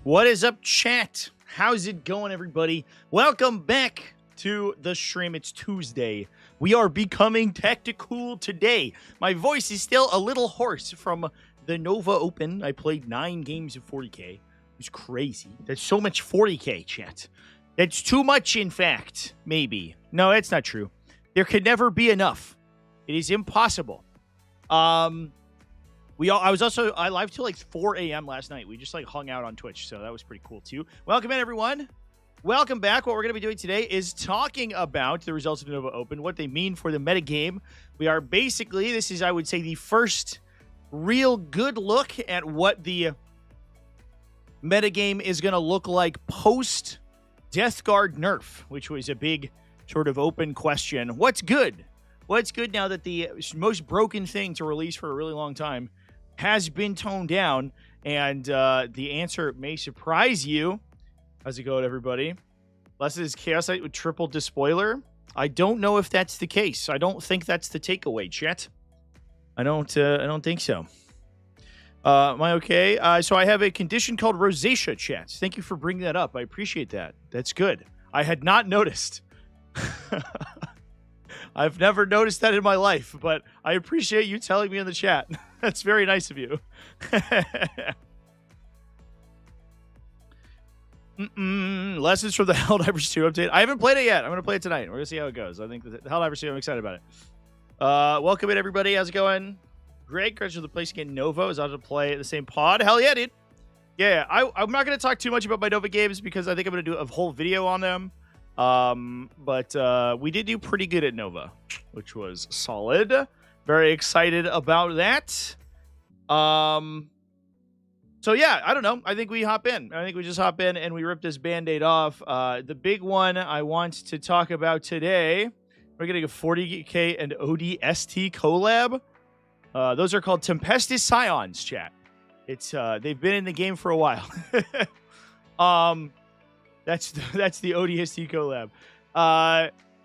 What is up, chat? How's it going, everybody? Welcome back to the stream. It's Tuesday. We are becoming tactical today. My voice is still a little hoarse from the Nova Open. I played 9 games of 40k. It was crazy. That's so much 40k, chat. That's too much, in fact. Maybe. No, that's not true. There could never be enough. It is impossible. I live till like 4 a.m. last night. We just like hung out on Twitch, so that was pretty cool too. Welcome in, everyone. Welcome back. What we're going to be doing today is talking about the results of the Nova Open, what they mean for the metagame. We are basically, this is, I would say, the first real good look at what the metagame is going to look like post Death Guard nerf, which was a big sort of open question. What's good? What's good now that the most broken thing to release for a really long time has been toned down? And the answer may surprise you. How's it going, everybody? Unless it is Chaos Knight with triple despoiler. I don't know if that's the case. I don't think that's the takeaway, chat. I don't think so. Am I okay? So I have a condition called rosacea, chat. Thank you for bringing that up. I appreciate that. That's good. I had not noticed. I've never noticed that in my life, but I appreciate you telling me in the chat. That's very nice of you. Lessons from the Helldivers 2 update. I haven't played it yet. I'm going to play it tonight. We're going to see how it goes. I think the Helldivers 2, I'm excited about it. Welcome in, everybody. How's it going? Great. Congrats for the place again. Nova is out to play the same pod. Hell yeah, dude. Yeah, I'm not going to talk too much about my Nova games because I think I'm going to do a whole video on them. But we did do pretty good at Nova, which was solid. Very excited about that. So yeah, I don't know. I think we hop in. I think we just hop in and we rip this Band-Aid off. The big one I want to talk about today, we're getting a 40k and ODST collab. Those are called Tempestus Scions, chat. It's they've been in the game for a while. That's the ODST collab.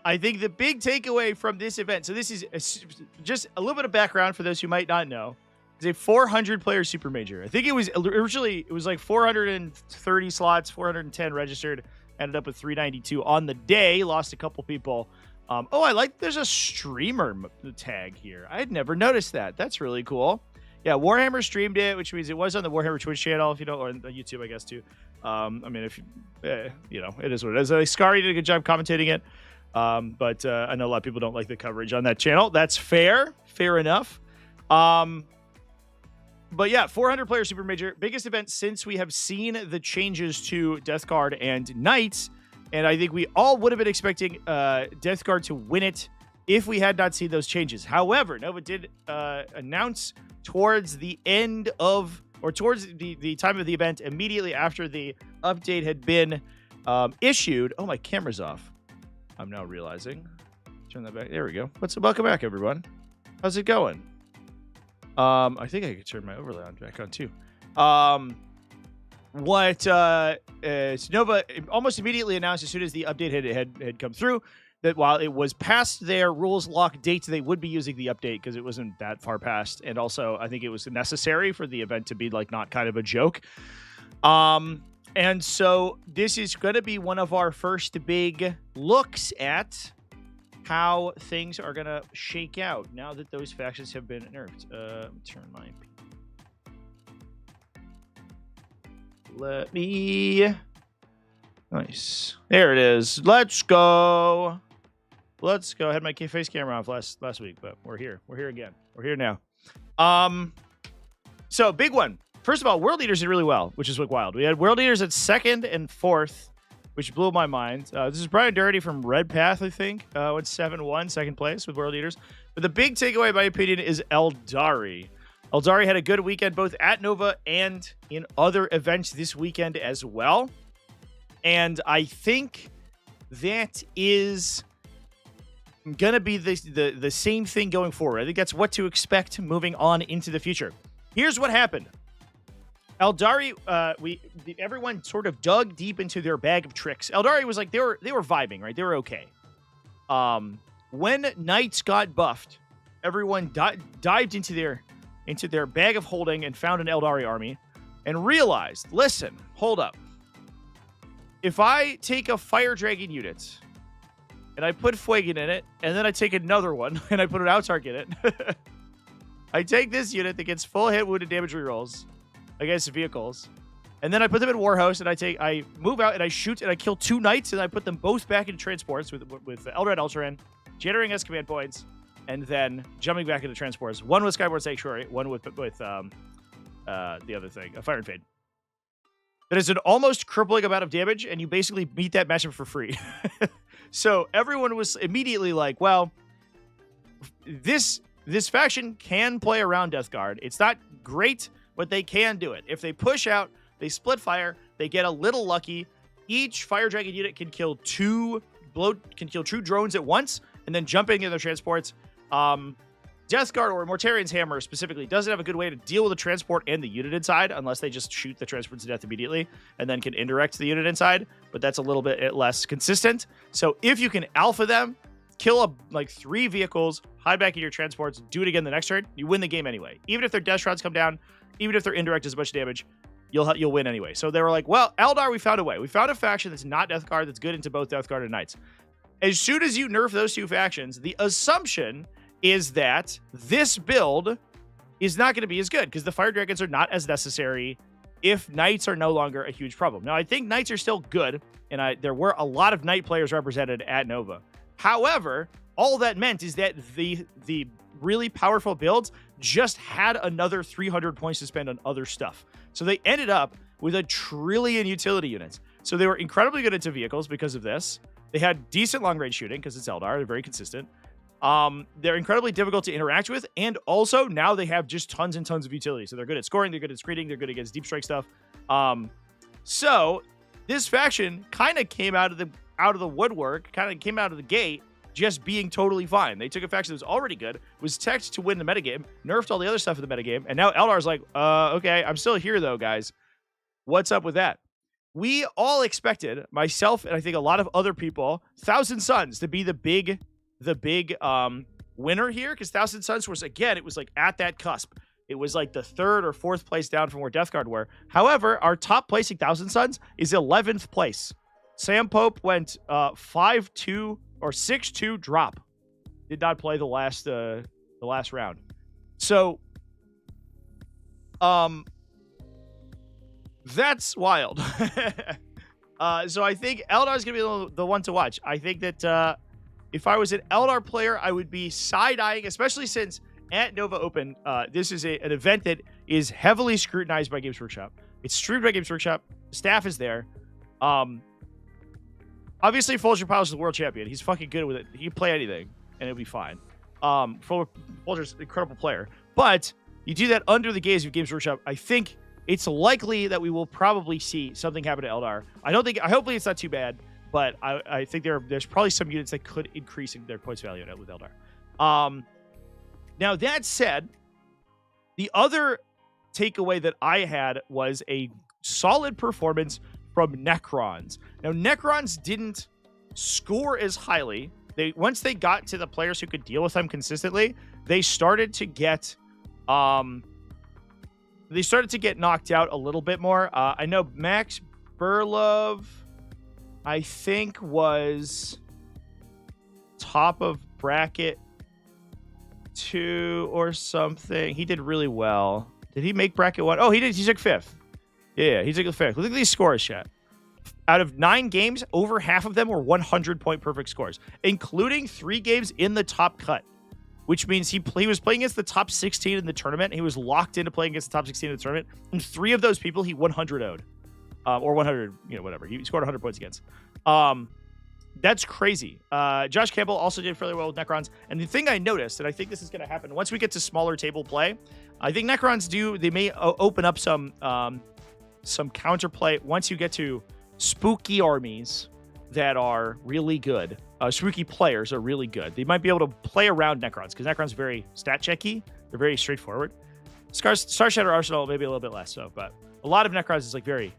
I think the big takeaway from this event, so this is just a little bit of background for those who might not know. It's a 400-player super major. I think it was originally, it was like 430 slots, 410 registered, ended up with 392 on the day, lost a couple people. There's a streamer tag here. I had never noticed that. That's really cool. Yeah, Warhammer streamed it, which means it was on the Warhammer Twitch channel, if you know, or on YouTube, I guess, too. I mean, if you know, it is what it is. Scary did a good job commentating it, but I know a lot of people don't like the coverage on that channel. That's fair enough. But yeah, 400-player super major, biggest event since we have seen the changes to Death Guard and Knights, and I think we all would have been expecting Death Guard to win it if we had not seen those changes. However, Nova did announce towards the end of, or towards the time of the event, immediately after the update had been issued. Oh, my camera's off. I'm now realizing. Turn that back. There we go. Welcome back, everyone. How's it going? I think I could turn my overlay back on too. Nova almost immediately announced as soon as the update had come through that while it was past their rules lock date, they would be using the update because it wasn't that far past. And also, I think it was necessary for the event to be like not kind of a joke. And so this is going to be one of our first big looks at how things are going to shake out now that those factions have been nerfed. Turn my... Nice. There it is. Let's go. I had my face camera off last week, but we're here. We're here again. We're here now. So big one. First of all, World Leaders did really well, which is wild. We had World Leaders at 2nd and 4th, which blew my mind. This is Brian Doherty from Red Path, I think. Went 7-1, second place with World Leaders. But the big takeaway, in my opinion, is Aeldari. Aeldari had a good weekend, both at Nova and in other events this weekend as well. And I think that is going to be the same thing going forward. I think that's what to expect moving on into the future. Here's what happened. Aeldari, everyone sort of dug deep into their bag of tricks. Aeldari was like, they were vibing, right? They were okay. When Knights got buffed, everyone dived into their bag of holding and found an Aeldari army. and realized, listen, hold up. If I take a Fire Dragon unit and I put Fuegan in it, and then I take another one and I put an Outark in it, I take this unit that gets full hit wounded damage rerolls against vehicles, and then I put them in Warhost, and I move out and I shoot and I kill 2 knights, and I put them both back into transports with Eldred Ultraran, generating S command points, and then jumping back into transports. One with Skyboard Sanctuary, one with the other thing, a Fire and Fade. That is an almost crippling amount of damage, and you basically beat that matchup for free. So everyone was immediately like, well, this faction can play around Death Guard. It's not great, but they can do it. If they push out, they split fire, they get a little lucky. Each Fire Dragon unit can kill 2 drones at once, and then jump into their transports. Death Guard or Mortarian's Hammer specifically doesn't have a good way to deal with the transport and the unit inside unless they just shoot the transport to death immediately and then can indirect the unit inside, but that's a little bit less consistent. So if you can alpha them, kill like 3 vehicles, hide back in your transports, do it again the next turn, you win the game anyway. Even if their death shrouds come down, even if their indirect does a bunch of damage, you'll win anyway. So they were like, well, Eldar, we found a way. We found a faction that's not Death Guard that's good into both Death Guard and Knights. As soon as you nerf those 2 factions, the assumption is that this build is not going to be as good because the Fire Dragons are not as necessary if Knights are no longer a huge problem. Now, I think Knights are still good, and there were a lot of Knight players represented at Nova. However, all that meant is that the really powerful builds just had another 300 points to spend on other stuff. So they ended up with 1 trillion utility units. So they were incredibly good into vehicles because of this. They had decent long-range shooting because it's Eldar. They're very consistent. They're incredibly difficult to interact with, and also now they have just tons and tons of utility. So they're good at scoring, they're good at screening, they're good against deep strike stuff. So this faction kind of came out of the woodwork, kind of came out of the gate just being totally fine. They took a faction that was already good, was teched to win the metagame, nerfed all the other stuff in the metagame, and now Eldar's like, okay, I'm still here though, guys. What's up with that? We all expected, myself and I think a lot of other people, Thousand Suns to be the big winner here, because Thousand Suns was, again, it was like at that cusp. It was like the 3rd or 4th place down from where Death Guard were. However, our top placing Thousand Suns is 11th place. Sam Pope went 5-2 or 6-2 drop. Did not play the last round. So that's wild. So I think Eldar is going to be the one to watch. I think that if I was an Eldar player, I would be side-eyeing, especially since at Nova Open, this is an event that is heavily scrutinized by Games Workshop. It's streamed by Games Workshop. Staff is there. Obviously, Folger Piles is the world champion. He's fucking good with it. He can play anything, and it'll be fine. Folger's an incredible player. But you do that under the gaze of Games Workshop, I think it's likely that we will probably see something happen to Eldar. Hopefully it's not too bad, but I think there's probably some units that could increase in their points value with Eldar. Now, that said, the other takeaway that I had was a solid performance from Necrons. Now, Necrons didn't score as highly. Once they got to the players who could deal with them consistently, they started to get knocked out a little bit more. I know Max Burlove, I think, was top of bracket 2 or something. He did really well. Did he make bracket 1? Oh, he did. He took 5th. Yeah, he took the 5th. Look at these scores, chat. Out of 9 games, over half of them were 100-point perfect scores, including 3 games in the top cut, which means he was playing against the top 16 in the tournament. He was locked into playing against the top 16 in the tournament, and 3 of those people he 100-0'd. Or 100, whatever. He scored 100 points against. That's crazy. Josh Campbell also did fairly well with Necrons. And the thing I noticed, and I think this is going to happen once we get to smaller table play, I think Necrons they may open up some counterplay once you get to spooky armies that are really good. Spooky players are really good. They might be able to play around Necrons because Necrons are very stat checky. They're very straightforward. Starshatter Arsenal maybe a little bit less so, but a lot of Necrons is like very,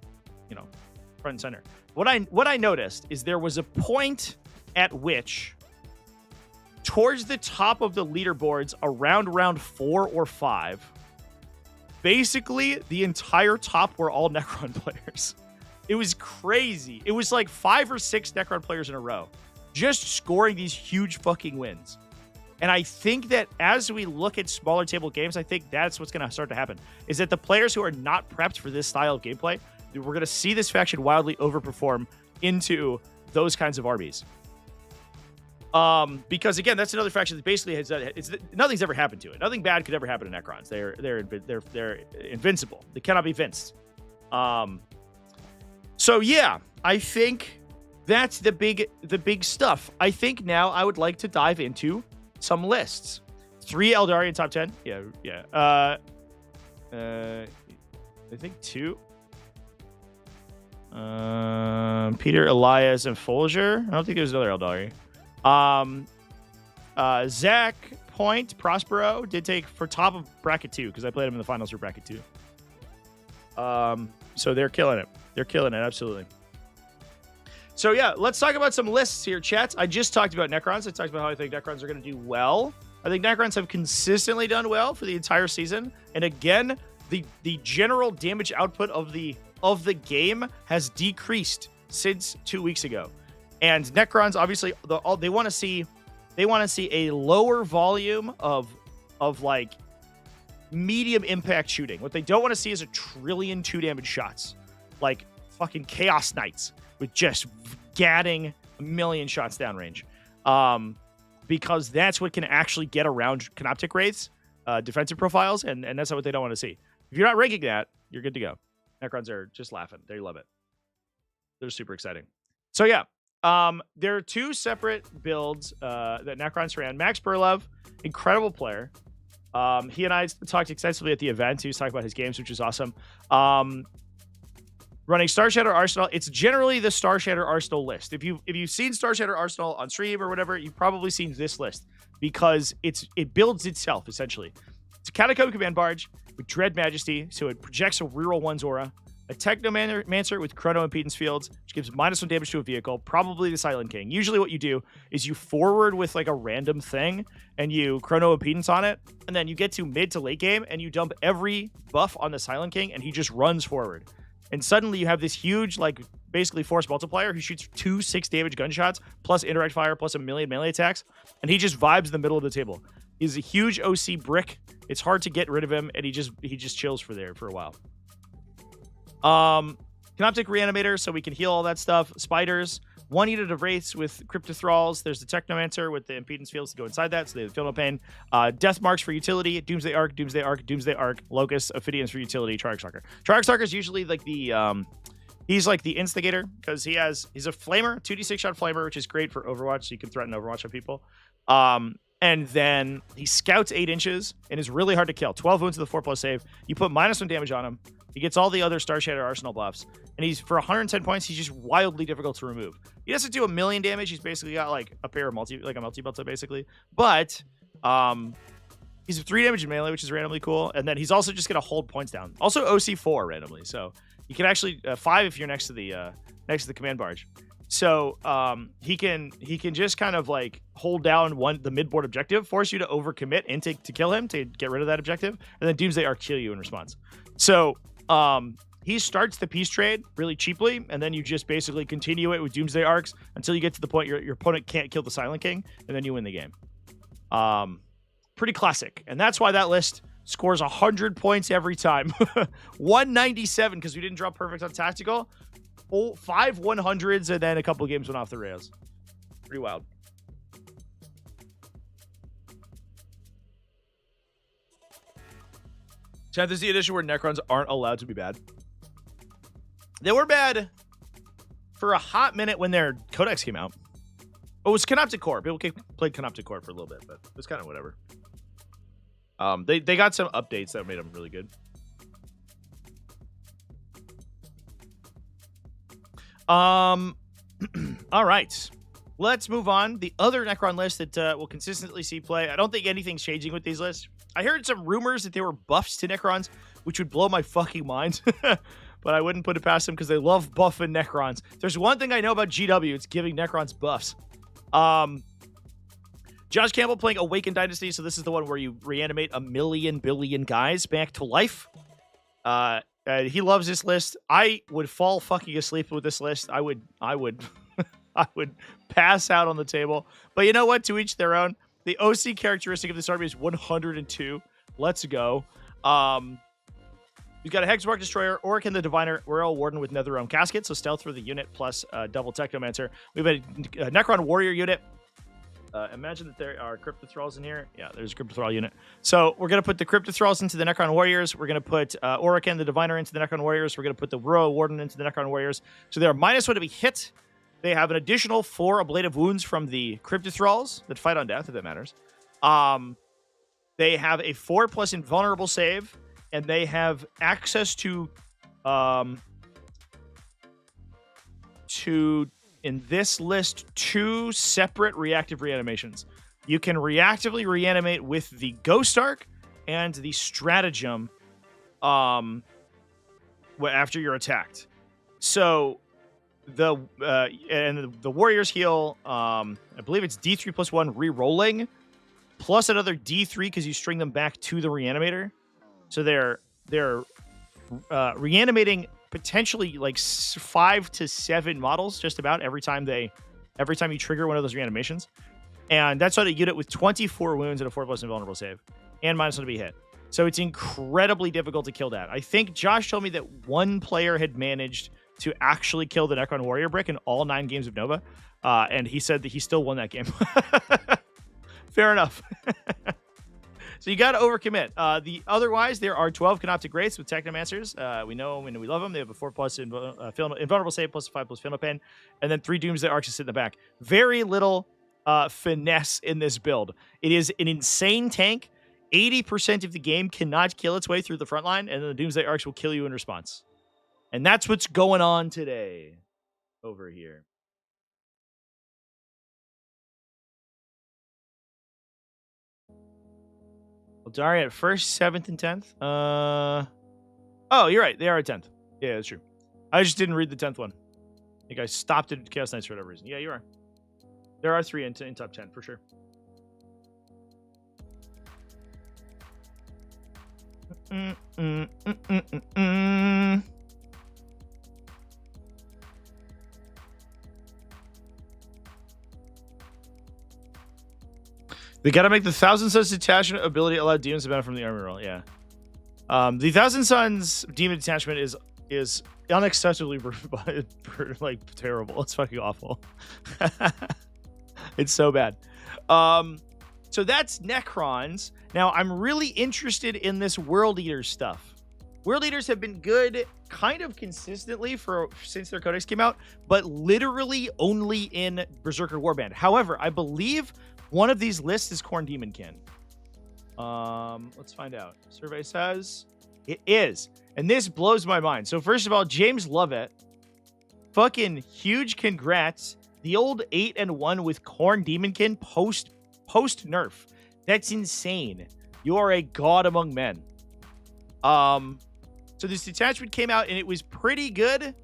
front and center. What I noticed is there was a point at which towards the top of the leaderboards around round 4 or 5, basically the entire top were all Necron players. It was crazy. It was like 5 or 6 Necron players in a row just scoring these huge fucking wins. And I think that as we look at smaller table games, I think that's what's going to start to happen, is that the players who are not prepped for this style of gameplay, we're going to see this faction wildly overperform into those kinds of armies. Because again, that's another faction that basically has nothing's ever happened to it. Nothing bad could ever happen to Necrons. They're invincible. They cannot be vinced. So yeah, I think that's the big stuff. I think now I would like to dive into some lists. 3 Aeldari in top 10. Yeah. I think 2. Peter, Elias, and Folger. I don't think there's another Aeldari. Zach, Point, Prospero did take for top of bracket 2 because I played him in the finals for bracket 2. So they're killing it. They're killing it, absolutely. So yeah, let's talk about some lists here, chat. I just talked about Necrons. I talked about how I think Necrons are going to do well. I think Necrons have consistently done well for the entire season. And again, the general damage output of the game has decreased since 2 weeks ago. And Necrons, obviously, they want to see a lower volume of like medium impact shooting. What they don't want to see is a trillion 2 damage shots, like fucking Chaos Knights with just gadding a million shots downrange. Because that's what can actually get around Canoptic Wraiths, defensive profiles, and that's not what they don't want to see. If you're not ranking that, you're good to go. Necrons are just laughing. They love it. They're super exciting. So yeah, there are 2 separate builds that Necrons ran. Max Burlov, incredible player. He and I talked extensively at the event. He was talking about his games, which is awesome. Running Starshatter Arsenal. It's generally the Starshatter Arsenal list. If you've seen Starshatter Arsenal on stream or whatever, you've probably seen this list because it builds itself, essentially. It's a Catacomb Command Barge with Dread Majesty, so it projects a reroll 1's aura. A Technomancer with Chrono Impedance Fields, which gives -1 damage to a vehicle, probably the Silent King. Usually what you do is you forward with like a random thing and you Chrono Impedance on it, and then you get to mid to late game and you dump every buff on the Silent King and he just runs forward. And suddenly you have this huge, like, basically force multiplier who shoots 2 6-damage gunshots, plus indirect fire, plus a million melee attacks, and he just vibes in the middle of the table. He's a huge OC brick. It's hard to get rid of him, and he just chills for a while. Canoptic Reanimator, so we can heal all that stuff. Spiders. 1 unit of Wraiths with Cryptothralls. There's the Technomancer with the Impedance Fields to go inside that, so they feel no pain. Death Marks for utility. Doomsday Arc, Doomsday Arc, Doomsday Arc. Locust, Ophidians for utility. Triarch Stalker. Triarch Stalker is usually like the, he's like the instigator, because he's a flamer, 2d6 shot flamer, which is great for Overwatch, so you can threaten Overwatch on people. And then he scouts 8 inches and is really hard to kill. 12 wounds with a 4+ save. You put -1 damage on him. He gets all the other Starshatter Arsenal buffs. And he's, for 110 points, he's just wildly difficult to remove. He doesn't do a million damage. He's basically got like a pair of multi-belta, basically. But he's a 3 damage in melee, which is randomly cool. And then he's also just going to hold points down. Also OC4 randomly. So you can actually 5 if you're next to the command barge. So he can just kind of like hold down the mid-board objective, force you to overcommit and to kill him to get rid of that objective, and then Doomsday Arc kill you in response. So he starts the peace trade really cheaply, and then you just basically continue it with Doomsday Arcs until you get to the point your opponent can't kill the Silent King, and then you win the game. Pretty classic, and that's why that list scores 100 points every time. 197 because we didn't drop perfect on tactical. 5 100s, and then a couple games went off the rails. Pretty wild. Fantasy Edition where Necrons aren't allowed to be bad. They were bad for a hot minute when their codex came out. Oh, it was Canoptic Core. People played Canoptic Core for a little bit, but it was kind of whatever. They got some updates that made them really good. All right, let's move on. The other Necron list that we'll consistently see play. I don't think anything's changing with these lists. I heard some rumors that there were buffs to Necrons, which would blow my fucking mind. But I wouldn't put it past them because they love buffing Necrons. If there's one thing I know about GW, it's giving Necrons buffs. Josh Campbell playing Awakened Dynasty. So this is the one where you reanimate a million billion guys back to life. He loves this list. I would fall fucking asleep with this list. I would I would pass out on the table. But you know what? To each their own. The OC characteristic of this army is 102. Let's go. We've got a Hexmark Destroyer, Orokin the Diviner, Royal Warden with Netherrealm Casket, so stealth for the unit plus double Technomancer. We have a Necron Warrior unit. Imagine that there are Cryptothralls in here. Yeah, there's a Cryptothrall unit. So we're going to put the Cryptothralls into the Necron Warriors. We're going to put Orokin the Diviner into the Necron Warriors. We're going to put the Royal Warden into the Necron Warriors. So they are -1 to be hit. They have an additional 4 ablative wounds from the Cryptothralls that fight on death, if that matters. They have a 4+ invulnerable save, and they have access to in this list 2 separate reactive reanimations. You can reactively reanimate with the Ghost Arc and the Stratagem after you're attacked. So the Warriors heal, I believe it's D3 + 1 re-rolling, plus another D3 because you string them back to the Reanimator. So they're reanimating potentially like 5 to 7 models just about every time you trigger one of those reanimations. And that's on a unit with 24 wounds and a 4+ invulnerable save and -1 to be hit. So it's incredibly difficult to kill that. I think Josh told me that one player had managed to actually kill the Necron Warrior brick in all 9 games of Nova. And he said that he still won that game. Fair enough. So you got to overcommit. Otherwise, there are 12 Canoptic Wraiths with Technomancers. We know them and we love them. They have a 4+ invulnerable save plus a 5+ Fatal Pain, and then 3 Doomsday Arcs to sit in the back. Very little finesse in this build. It is an insane tank. 80% of the game cannot kill its way through the front line, and then the Doomsday Arcs will kill you in response. And that's what's going on today over here. Aeldari at 1st, 7th, and 10th. Oh, you're right. They are at 10th. Yeah, that's true. I just didn't read the 10th one. I think I stopped at Chaos Knights for whatever reason. Yeah, you are. There are 3 in top 10 for sure. They gotta make the Thousand Suns detachment ability allow demons to benefit from the armor roll. Yeah. The Thousand Suns demon detachment is unacceptably like terrible. It's fucking awful. It's so bad. So that's Necrons. Now I'm really interested in this World Eater stuff. World Eaters have been good kind of consistently since their codex came out, but literally only in Berzerker Warband. However, I believe one of these lists is Khorne Daemonkin. Let's find out. Survey says it is. And this blows my mind. So first of all, James Lovett, fucking huge congrats. The old 8-1 with Khorne Daemonkin post nerf. That's insane. You are a god among men. So this detachment came out and it was pretty good.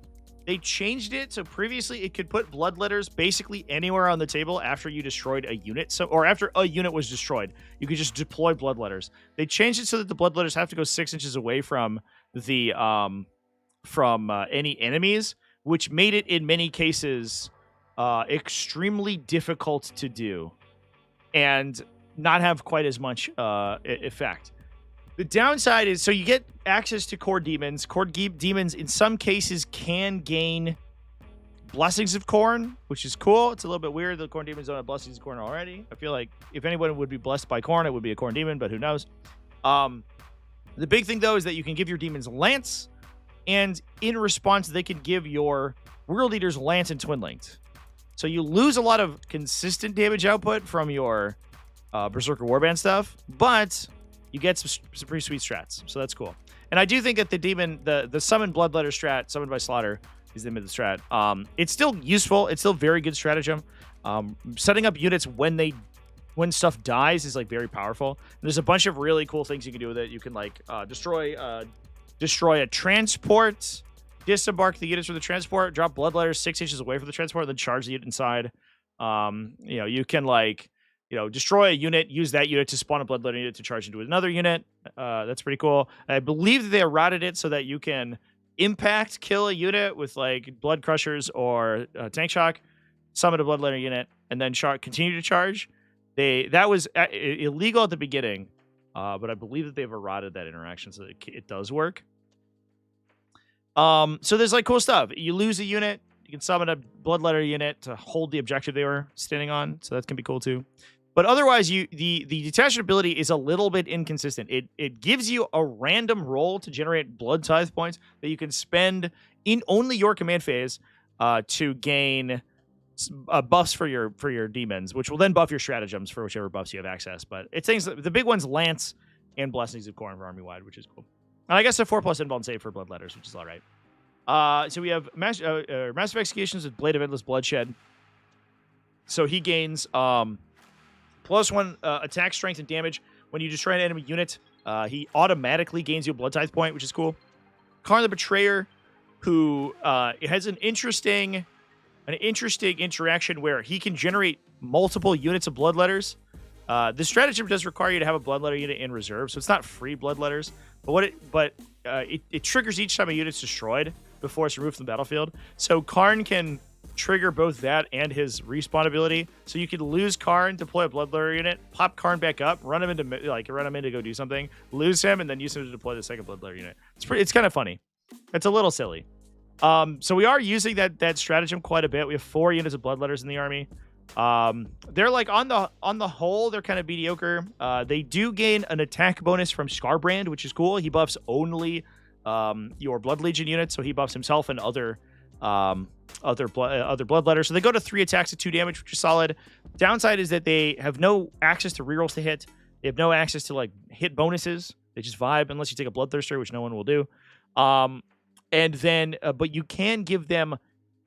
They changed it, so previously it could put bloodletters basically anywhere on the table after you destroyed a unit, or after a unit was destroyed. You could just deploy bloodletters. They changed it so that the bloodletters have to go 6 inches away from the any enemies, which made it in many cases extremely difficult to do and not have quite as much effect. The downside is, so you get access to Core Demons. Core Demons, in some cases, can gain Blessings of Khorne, which is cool. It's a little bit weird that Khorne Demons don't have Blessings of Khorne already. I feel like if anyone would be blessed by Khorne, it would be a Khorne Demon, but who knows? The big thing, though, is that you can give your Demons Lance, and in response, they can give your World Eaters Lance and Twin Linked. So you lose a lot of consistent damage output from your Berzerker Warband stuff, but you get some pretty sweet strats, so that's cool. And I do think that the Summon Bloodletter strat, Summoned by Slaughter, is the name of the strat. It's still useful. It's still very good stratagem. Setting up units when stuff dies is like very powerful. And there's a bunch of really cool things you can do with it. You can like destroy a transport, disembark the units from the transport, drop Bloodletters 6 inches away from the transport, and then charge the unit inside. You can like destroy a unit, use that unit to spawn a bloodletter unit to charge into another unit. That's pretty cool. I believe they eroded it so that you can impact kill a unit with like blood crushers or tank shock, summon a bloodletter unit, and then continue to charge. That was illegal at the beginning, but I believe that they've eroded that interaction so that it does work. So there's like cool stuff. You lose a unit, you can summon a bloodletter unit to hold the objective they were standing on, so that can be cool too. But otherwise, the detachment ability is a little bit inconsistent. It gives you a random roll to generate blood tithe points that you can spend in only your command phase to gain buffs for your demons, which will then buff your stratagems for whichever buffs you have access. But it's things the big ones, Lance and Blessings of Khorne for army wide, which is cool. And I guess a 4+ invuln save for bloodletters, which is all right. So we have Massive Executions with Blade of Endless Bloodshed. So he gains +1 attack, strength, and damage when you destroy an enemy unit. He automatically gains you a blood tithe point, which is cool. Khorne the Betrayer, who has an interesting interaction where he can generate multiple units of bloodletters. The stratagem does require you to have a bloodletter unit in reserve, so it's not free bloodletters. But it triggers each time a unit's destroyed before it's removed from the battlefield. So Khorne can trigger both that and his respawn ability. So you can lose Khorne, deploy a bloodletter unit, pop Khorne back up, run him in to go do something, lose him, and then use him to deploy the second bloodletter unit. It's kind of funny. It's a little silly. So we are using that stratagem quite a bit. We have 4 units of bloodletters in the army. They're like on the whole, they're kind of mediocre. They do gain an attack bonus from Scarbrand, which is cool. He buffs only your Blood Legion units, so he buffs himself and other bloodletters. So they go to 3 attacks at 2 damage, which is solid. Downside is that they have no access to rerolls to hit. They have no access to like hit bonuses. They just vibe unless you take a Bloodthirster, which no one will do. And then, but you can give them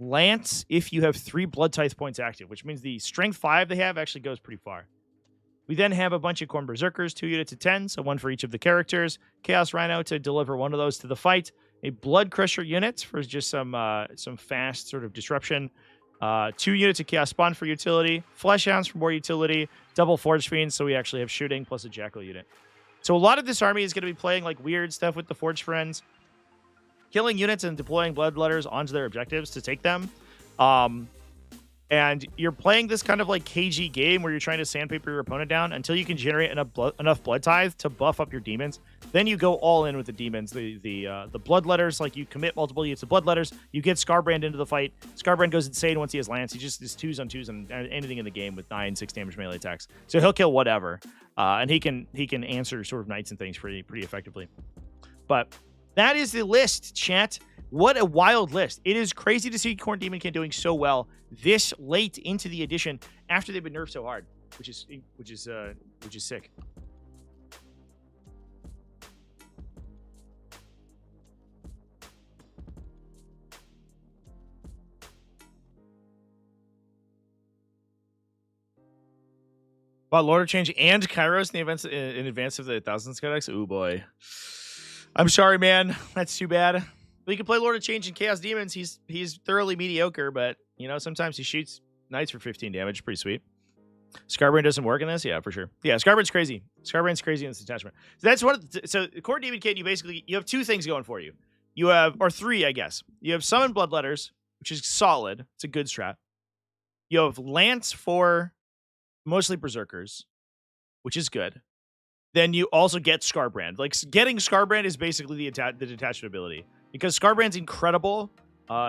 Lance if you have 3 blood tithe points active, which means the strength 5 they have actually goes pretty far. We then have a bunch of Khorne Berzerkers, 2 units of 10, so 1 for each of the characters. Chaos Rhino to deliver 1 of those to the fight. A Blood Crusher unit for just some fast sort of disruption. 2 units of Chaos Spawn for utility. Flesh Hounds for more utility. Double Forge Fiends, so we actually have shooting plus a Jackal unit. So a lot of this army is going to be playing like weird stuff with the Forge Friends, killing units and deploying bloodletters onto their objectives to take them. And you're playing this kind of like KG game where you're trying to sandpaper your opponent down until you can generate enough blood tithe to buff up your demons. Then you go all in with the demons. The bloodletters, like you commit multiple units of bloodletters, you get Scarbrand into the fight. Scarbrand goes insane once he has Lance. He just is 2s on 2s on anything in the game with 9-6 damage melee attacks. So he'll kill whatever. And he can answer sort of knights and things pretty effectively. But that is the list, chat. What a wild list. It is crazy to see Khorne Daemonkin doing so well this late into the edition after they've been nerfed so hard, which is sick. Wow, Lord of Change and Kairos in advance of the Thousands Codex. Oh boy. I'm sorry, man. That's too bad. We can play Lord of Change and Chaos Demons. He's thoroughly mediocre, but sometimes he shoots knights for 15 damage. Pretty sweet. Scarbrand doesn't work in this? Yeah, for sure. Yeah, Scarbrand's crazy. Scarbrand's crazy in this attachment. So that's so Khorne Daemonkin, you have 2 things going for you. You have, or 3, I guess. You have Summon Bloodletters, which is solid. It's a good strat. You have Lance for mostly Berserkers, which is good. Then you also get Scarbrand. Like, getting Scarbrand is basically the detachment ability. Because Scarbrand's incredible.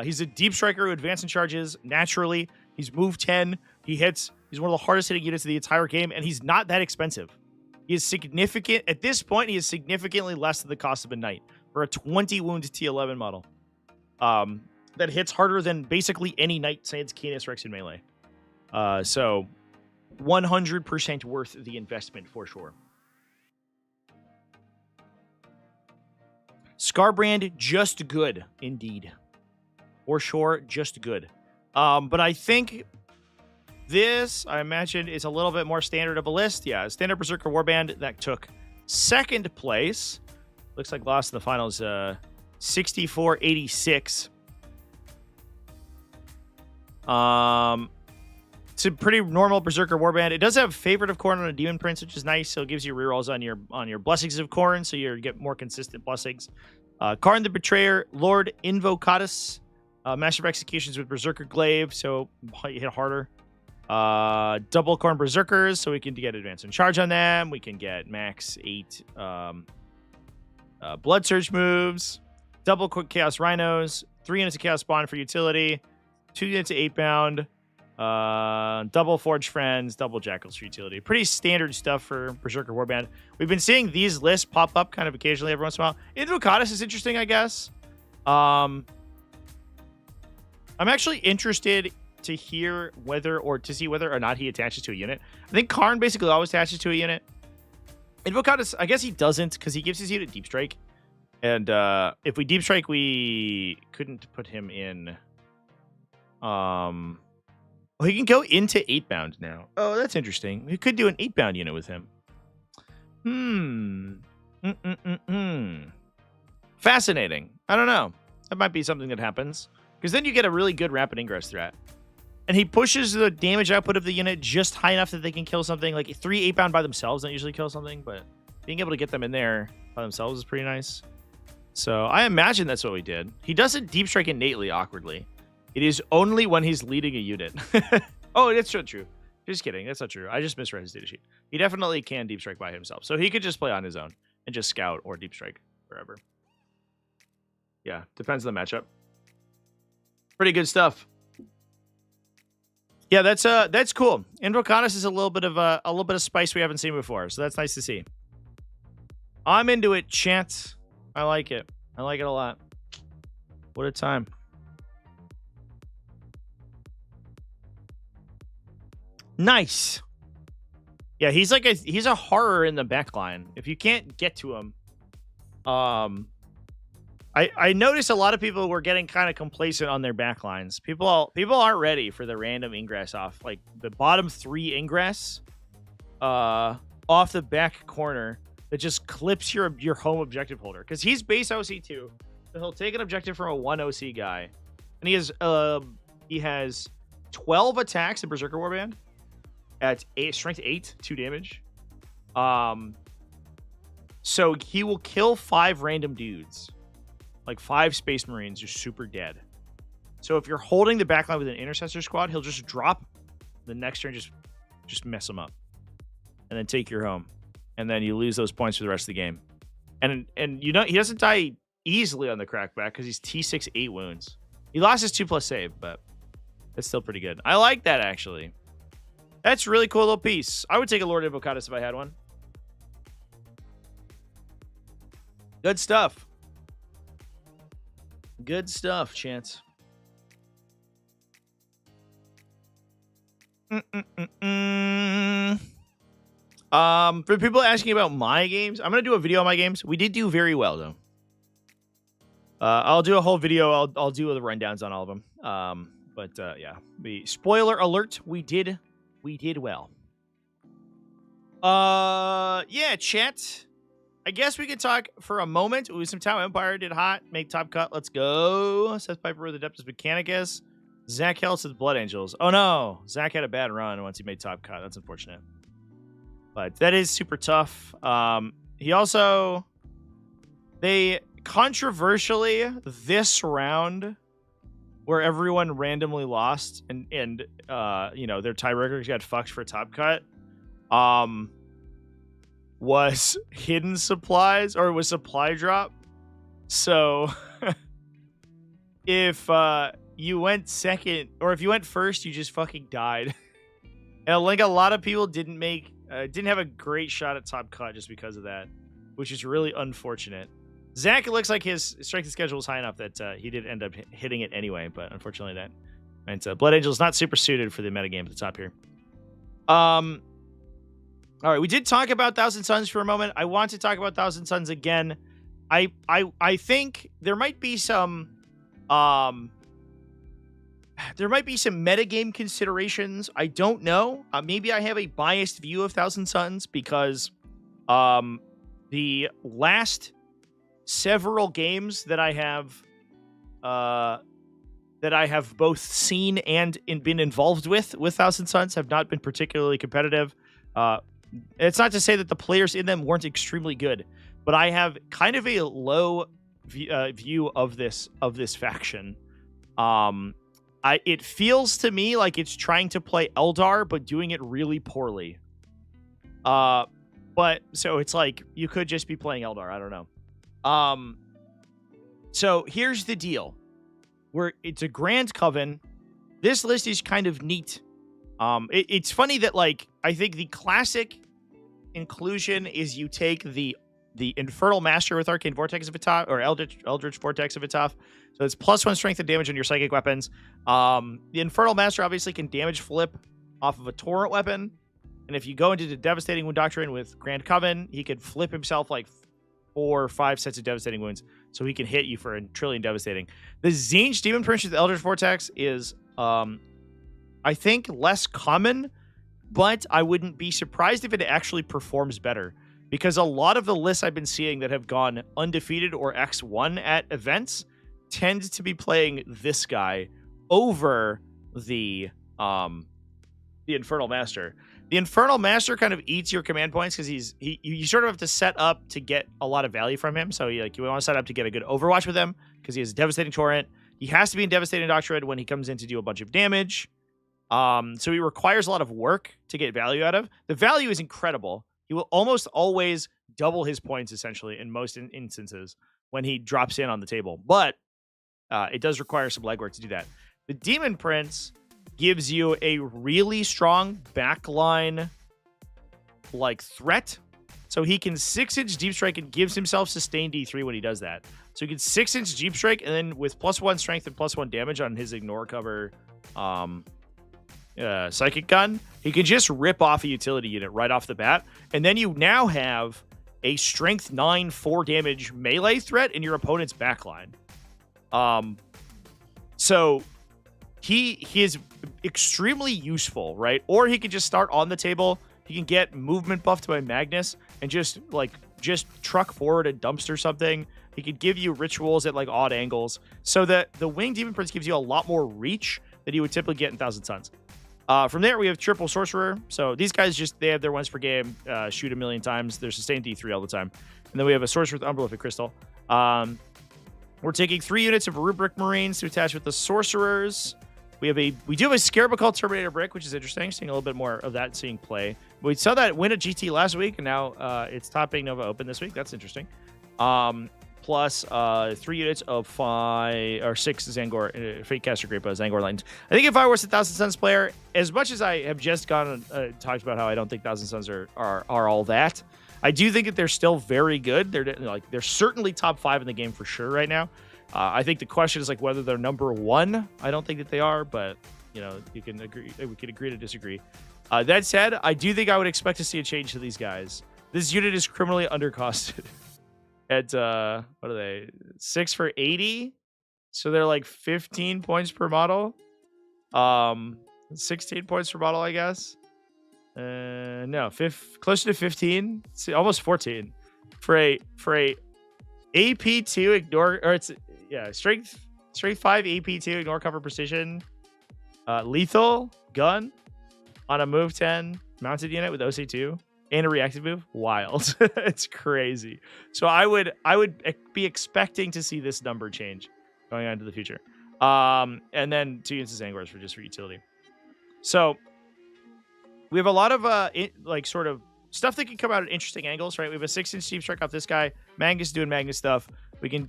He's a deep striker who advances and charges naturally. He's move 10. He hits. He's one of the hardest hitting units of the entire game, and he's not that expensive. He is significant. At this point, he is significantly less than the cost of a knight for a 20 wound T11 model. That hits harder than basically any knight sans Canis Rex in melee. So 100% worth the investment for sure. Scarbrand, just good, indeed. For sure, just good. But I think this, I imagine, is a little bit more standard of a list. Yeah, Standard Berzerker Warband, that took 2nd place. Looks like lost in the finals, 64-86. It's a pretty normal Berzerker Warband. It does have Favorite of Khorne on a Demon Prince, which is nice. So it gives you rerolls on your blessings of Khorne, so you get more consistent blessings. Khorne the Betrayer, Lord Invocatus, Master of Executions with Berzerker Glaive, so you hit harder. Double Khorne Berzerkers, so we can get advance and charge on them. We can get max 8 Blood Surge moves. Double Quick Chaos Rhinos, 3 units of Chaos Spawn for utility, 2 units of 8-bound, double Forge Friends, double Jackals for utility. Pretty standard stuff for Berzerker Warband. We've been seeing these lists pop up kind of occasionally every once in a while. Invocatus is interesting, I guess. I'm actually interested to hear whether or not he attaches to a unit. I think Khorne basically always attaches to a unit. Invocatus, I guess he doesn't because he gives his unit Deep Strike. And if we Deep Strike, we couldn't put him in. Well, he can go into 8-bound now. Oh, that's interesting. We could do an 8-bound unit with him. Fascinating. I don't know. That might be something that happens. Because then you get a really good rapid ingress threat. And he pushes the damage output of the unit just high enough that they can kill something. Like 3 8-bound by themselves don't usually kill something, but being able to get them in there by themselves is pretty nice. So I imagine that's what we did. He doesn't Deep Strike innately awkwardly. It is only when he's leading a unit. Oh, that's not true. Just kidding. That's not true. I just misread his data sheet. He definitely can Deep Strike by himself. So he could just play on his own and just scout or Deep Strike wherever. Yeah, depends on the matchup. Pretty good stuff. Yeah, that's cool. Invocatus is a little bit of spice we haven't seen before, so that's nice to see. I'm into it, chat. I like it. I like it a lot. What a time. Nice. Yeah, he's a horror in the backline. If you can't get to him, I noticed a lot of people were getting kind of complacent on their backlines. People aren't ready for the random ingress off, like the bottom 3 ingress off the back corner that just clips your home objective holder, because he's base OC2, so he'll take an objective from a 1 OC guy, and he has 12 attacks in Berzerker Warband at strength 8, 2 damage. So he will kill 5 random dudes. Like 5 Space Marines are super dead. So if you're holding the backline with an Intercessor squad, he'll just drop the next turn, just mess them up, and then take your home, and then you lose those points for the rest of the game. And he doesn't die easily on the crackback because he's T6 8 wounds. He lost his 2+ save, but it's still pretty good. I like that actually. That's a really cool little piece. I would take a Lord Invocatus if I had one. Good stuff. Good stuff, Chance. For people asking about my games, I'm gonna do a video on my games. We did do very well though. I'll do a whole video. I'll do the rundowns on all of them. Yeah. Spoiler alert: we did well. Yeah, chat. I guess we could talk for a moment. Ooh, some Tau Empire did hot. Make top cut. Let's go. Seth Piper with Adeptus Mechanicus. Zach Hells with Blood Angels. Oh no, Zach had a bad run once he made top cut. That's unfortunate. But that is super tough. He also, they controversially this round, where everyone randomly lost and their tiebreakers got fucked for top cut. Was hidden supplies, or it was supply drop. So if you went second, or if you went first, you just fucking died. And like a lot of people didn't have a great shot at top cut just because of that, which is really unfortunate. Zach, it looks like his strength of schedule was high enough that he did end up hitting it anyway, but unfortunately that meant Blood Angel is not super suited for the metagame at the top here. All right, we did talk about Thousand Suns for a moment. I want to talk about Thousand Suns again. I think there might be some metagame considerations. I don't know. Maybe I have a biased view of Thousand Suns because the last several games that I have that I have both seen and been involved with Thousand Suns have not been particularly competitive. It's not to say that the players in them weren't extremely good, but I have kind of a low view of this faction. It feels to me like it's trying to play Eldar, but doing it really poorly. But so it's like you could just be playing Eldar. I don't know. So here's the deal. It's a Grand Coven. This list is kind of neat. It's funny that, like, I think the classic inclusion is you take the Infernal Master with Arcane Vortex of Ataf, or Eldritch Vortex of Ataf. So it's +1 strength and damage on your psychic weapons. The Infernal Master obviously can damage flip off of a torrent weapon. And if you go into the Devastating Wound Doctrine with Grand Coven, he could flip himself like 4 or 5 sets of Devastating Wounds, so he can hit you for a trillion Devastating. The Tzeentch Demon Prince with Eldritch Vortex is, I think, less common, but I wouldn't be surprised if it actually performs better, because a lot of the lists I've been seeing that have gone undefeated or X1 at events tend to be playing this guy over the Infernal Master. The Infernal Master kind of eats your command points because you sort of have to set up to get a lot of value from him. So you want to set up to get a good Overwatch with him because he has a Devastating Torrent. He has to be in Devastating Doctrine when he comes in to do a bunch of damage. So he requires a lot of work to get value out of. The value is incredible. He will almost always double his points, essentially, in most instances when he drops in on the table. But it does require some legwork to do that. The Demon Prince gives you a really strong backline threat. So he can 6-inch Deep Strike and gives himself sustained D3 when he does that. So he can 6-inch Deep Strike, and then with +1 strength and +1 damage on his ignore cover psychic gun, he can just rip off a utility unit right off the bat. And then you now have a strength 9 4 damage melee threat in your opponent's backline. So he is extremely useful, right? Or he can just start on the table. He can get movement buffed by Magnus and just truck forward a dumpster something. He could give you rituals at odd angles. So that the Winged Demon Prince gives you a lot more reach than you would typically get in Thousand Suns. From there, we have Triple Sorcerer. So these guys they have their once per game, shoot a million times. They're sustained D3 all the time. And then we have a Sorcerer with Unprolific Crystal. We're taking 3 units of Rubric Marines to attach with the Sorcerers. We do have a Scarab called Terminator Brick, which is interesting. Seeing a little bit more of that seeing play. We saw that win at GT last week, and now it's topping Nova Open this week. That's interesting. Plus 3 units of 5 or 6 Zangor, Fatecaster Great Bow, Zangor Lightnings. I think if I was a Thousand Suns player, as much as I have just gone and talked about how I don't think Thousand Suns are all that, I do think that they're still very good. They're certainly top 5 in the game for sure right now. I think the question is whether they're number 1. I don't think that they are, but you can agree. We can agree to disagree. That said, I do think I would expect to see a change to these guys. This unit is criminally undercosted. At what are they? 6 for 80, so they're 15 points per model. 16 points per model, I guess. No, closer to 15, almost 14 for a AP2 ignore, or it's strength 5 AP2 ignore cover precision, lethal gun on a move 10 mounted unit with OC2. And a reactive move, wild. It's crazy. So I would be expecting to see this number change going on into the future. And then 2 units of Zangors for utility. So we have a lot of sort of stuff that can come out at interesting angles, right? We have a 6-inch Deep Strike off this guy. Magnus doing Magnus stuff. We can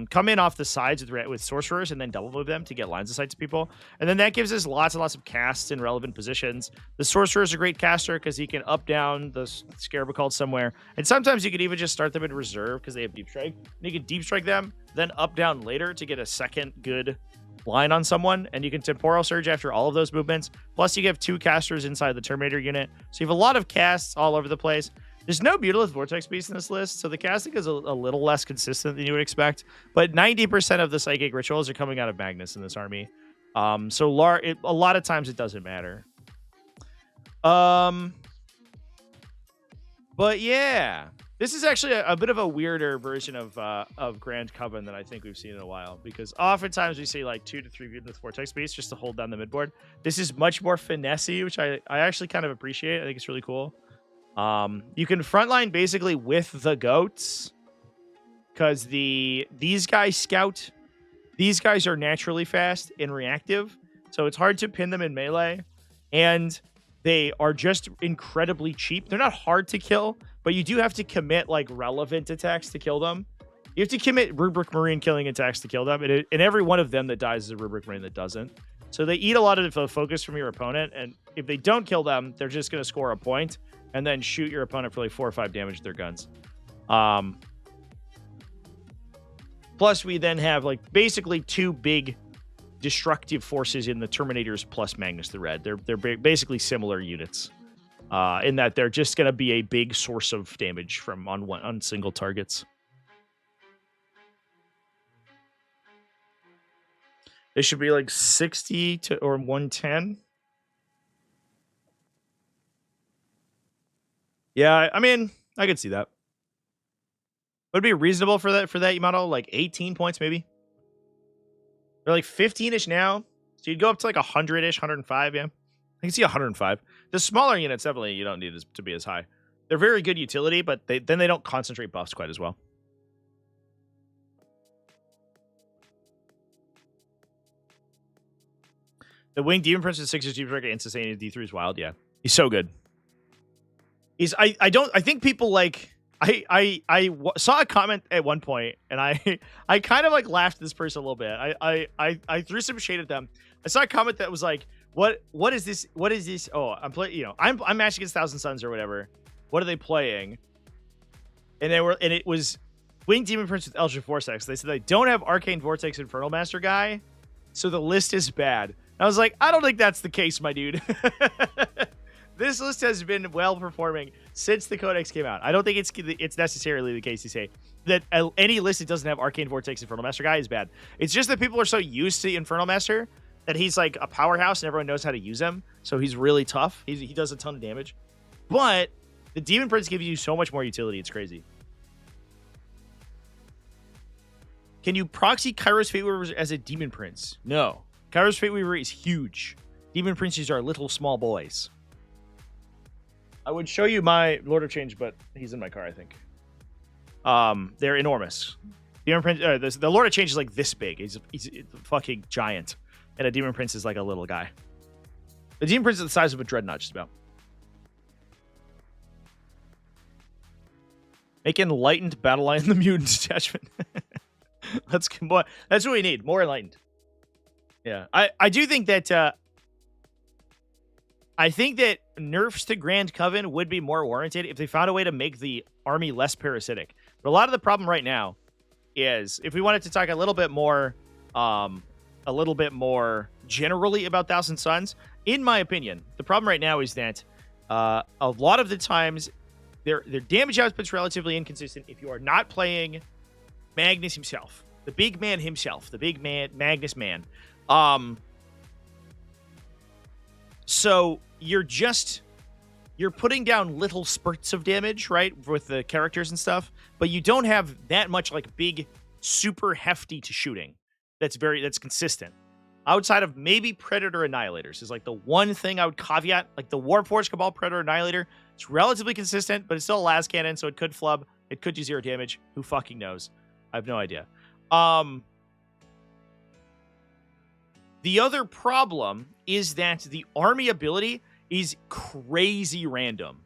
come in off the sides with sorcerers and then double move them to get lines of sight to people. And then that gives us lots and lots of casts in relevant positions. The sorcerer is a great caster because he can up down the Scarab called somewhere. And sometimes you could even just start them in reserve because they have Deep Strike. And you can Deep Strike them, then up down later to get a second good line on someone. And you can Temporal Surge after all of those movements. Plus you have 2 casters inside the Terminator unit. So you have a lot of casts all over the place. There's no Mutilith Vortex Beast in this list, so the casting is a little less consistent than you would expect. But 90% of the Psychic Rituals are coming out of Magnus in this army. So a lot of times it doesn't matter. But yeah. This is actually a bit of a weirder version of Grand Coven than I think we've seen in a while, because oftentimes we see like 2 to 3 with Vortex Beast just to hold down the midboard. This is much more finessey, which I actually kind of appreciate. I think it's really cool. You can frontline basically with the goats, because these guys scout. These guys are naturally fast and reactive, so it's hard to pin them in melee, and they are just incredibly cheap. They're not hard to kill, but you do have to commit like relevant attacks to kill them. You have to commit Rubric Marine killing attacks to kill them, and every one of them that dies is a Rubric Marine that doesn't. So they eat a lot of the focus from your opponent, and if they don't kill them, they're just going to score a point and then shoot your opponent for like 4 or 5 damage with their guns. Plus, we then have like basically 2 big destructive forces in the Terminators plus Magnus the Red. They're basically similar units in that they're just going to be a big source of damage from on single targets. It should be like 60 to or 110. Yeah, I mean, I could see that. Would it be reasonable for that model? Like 18 points, maybe? They're like 15-ish now. So you'd go up to like 100-ish, 105, yeah. I can see 105. The smaller units, definitely, you don't need to be as high. They're very good utility, but then they don't concentrate buffs quite as well. The Winged Demon Prince with 6 Deep Striker and Sustaining D3 is wild, yeah. He's so good. I think people like... I saw a comment at one point, and I kind of like laughed at this person a little bit. I threw some shade at them. I saw a comment that was like, what is this? What is this? Oh, I'm playing, I'm matching against Thousand Suns or whatever. What are they playing? And it was Winged Demon Prince with Eldritch Vortex. They said they don't have Arcane Vortex Infernal Master guy, so the list is bad. I was like, I don't think that's the case, my dude. This list has been well-performing since the Codex came out. I don't think it's necessarily the case to say that any list that doesn't have Arcane Vortex Infernal Master guy is bad. It's just that people are so used to Infernal Master that he's like a powerhouse and everyone knows how to use him. So he's really tough. He does a ton of damage. But the Demon Prince gives you so much more utility. It's crazy. Can you proxy Kairos Fate Weaver as a Demon Prince? No. Kairos Fate Weaver is huge. Demon Princes are little small boys. I would show you my Lord of Change, but he's in my car, I think. They're enormous. Demon Prince, the Lord of Change is like this big. He's a fucking giant. And a Demon Prince is like a little guy. The Demon Prince is the size of a Dreadnought, just about. Make Enlightened Battle Line the Mutant Detachment. That's what we need. More Enlightened. Yeah. I do think that... I think that nerfs to Grand Coven would be more warranted if they found a way to make the army less parasitic. But a lot of the problem right now is, if we wanted to talk a little bit more generally about Thousand Suns, in my opinion, the problem right now is that a lot of the times their damage output's relatively inconsistent if you are not playing Magnus himself, the big man himself, the big man, Magnus man. So you're putting down little spurts of damage, right, with the characters and stuff, but you don't have that much like big, super hefty to shooting that's consistent. Outside of maybe Predator Annihilators is like the one thing I would caveat. Like the Warforged Cabal Predator Annihilator, it's relatively consistent, but it's still a las cannon, so it could flub. It could do 0 damage. Who fucking knows? I have no idea. The other problem is that the army ability is crazy random.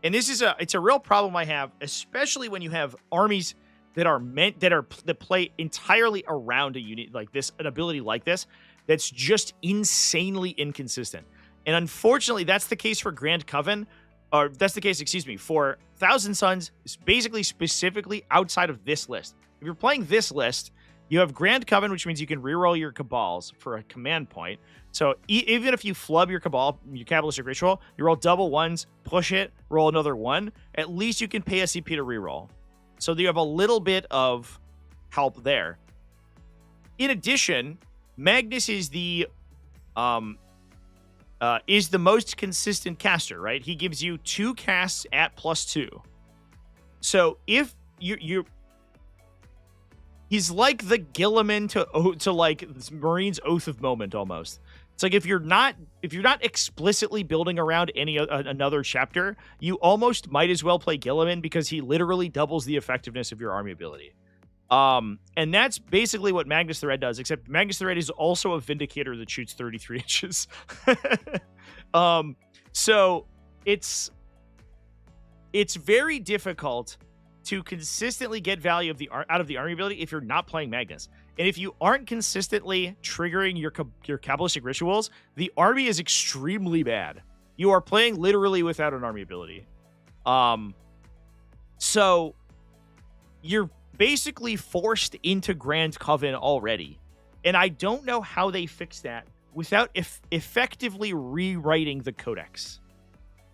And it's a real problem I have, especially when you have armies that play entirely around a unit like this, an ability like this, that's just insanely inconsistent. And unfortunately, that's the case for Grand Coven, or that's the case, for Thousand Suns, basically specifically outside of this list. If you're playing this list, you have Grand Coven, which means you can reroll your Cabals for a command point. So even if you flub your Cabal, your Kabbalistic Ritual, you roll double ones, push it, roll another one, at least you can pay a CP to reroll. So you have a little bit of help there. In addition, Magnus is the most consistent caster, right? He gives you 2 casts at +2. So if he's like the Gilliman to like Marine's Oath of Moment almost. It's like if you're not explicitly building around another chapter, you almost might as well play Gilliman because he literally doubles the effectiveness of your army ability. And that's basically what Magnus the Red does, except Magnus the Red is also a Vindicator that shoots 33 inches. So it's very difficult to consistently get value out of the army ability if you're not playing Magnus. And if you aren't consistently triggering your Kabbalistic rituals, the army is extremely bad. You are playing literally without an army ability. So you're basically forced into Grand Coven already. And I don't know how they fix that without effectively rewriting the Codex.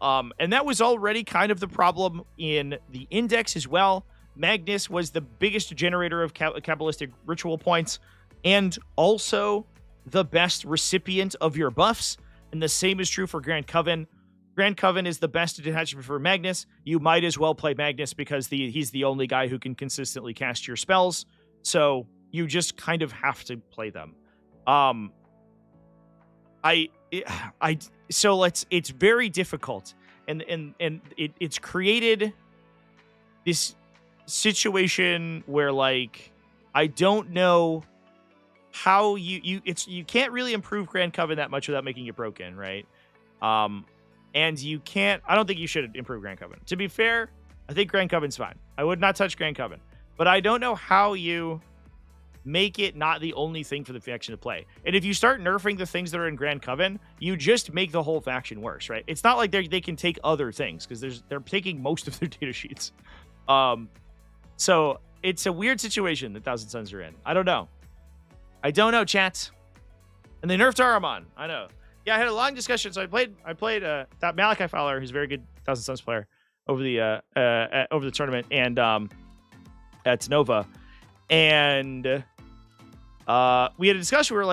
And that was already kind of the problem in the Index as well. Magnus was the biggest generator of Kabbalistic ritual points and also the best recipient of your buffs. And the same is true for Grand Coven. Grand Coven is the best detachment for Magnus. You might as well play Magnus because he's the only guy who can consistently cast your spells. So you just kind of have to play them. So it's very difficult, and it's created this situation where like I don't know how you can't really improve Grand Coven that much without making it broken, right? And you can't. I don't think you should improve Grand Coven. To be fair, I think Grand Coven's fine. I would not touch Grand Coven, but I don't know how you make it not the only thing for the faction to play. And if you start nerfing the things that are in Grand Coven, you just make the whole faction worse, right? It's not like they can take other things because they're taking most of their data sheets. So it's a weird situation that Thousand Sons are in. I don't know, chat. And they nerfed Ahriman. I know. Yeah, I had a long discussion. So I played that Malachi Fowler, who's a very good Thousand Sons player, over the tournament and at Nova. And we had a discussion where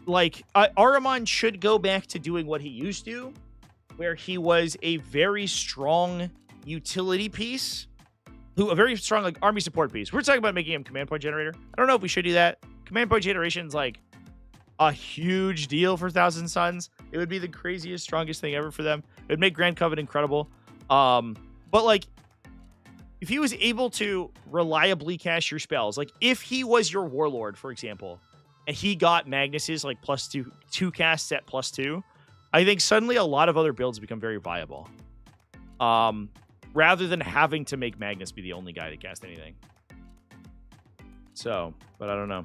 Ahriman should go back to doing what he used to, where he was a very strong utility piece, a very strong like army support piece. We're talking about making him command point generator. I don't know if we should do that. Command point generation is like a huge deal for Thousand Sons. It would be the craziest, strongest thing ever for them. It would make Grand Coven incredible. But like, if he was able to reliably cast your spells, like if he was your warlord, for example, and he got Magnus's like +2 casts at +2, I think suddenly a lot of other builds become very viable. Rather than having to make Magnus be the only guy to cast anything. So, but I don't know.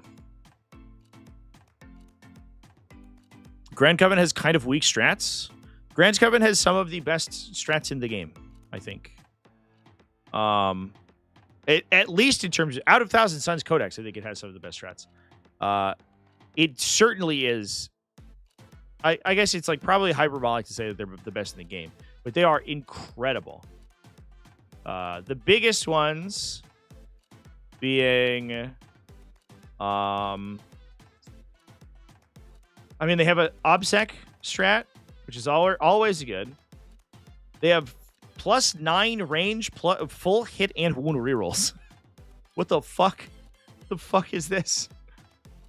Grand Coven has kind of weak strats. Grand Coven has some of the best strats in the game, I think. At least in terms of, out of Thousand Sons Codex, I think it has some of the best strats. It certainly is. I guess it's like probably hyperbolic to say that they're the best in the game, but they are incredible. The biggest ones being, I mean, they have an OBSEC strat, which is always good. They have +9 range, full hit and wound rerolls. What the fuck? The fuck is this?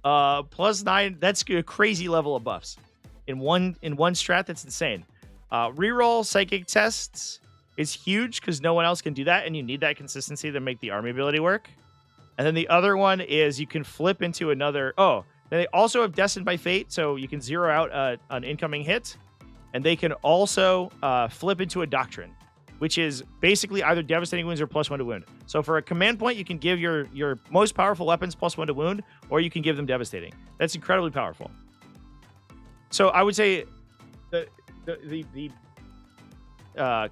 +9. That's a crazy level of buffs in one strat. That's insane. Reroll psychic tests is huge because no one else can do that, and you need that consistency to make the army ability work. And then the other one is you can flip into another. Oh, then they also have Destined by Fate, so you can zero out an incoming hit, and they can also flip into a Doctrine, which is basically either devastating wounds or +1 to wound. So for a command point, you can give your most powerful weapons +1 to wound, or you can give them devastating. That's incredibly powerful. So I would say the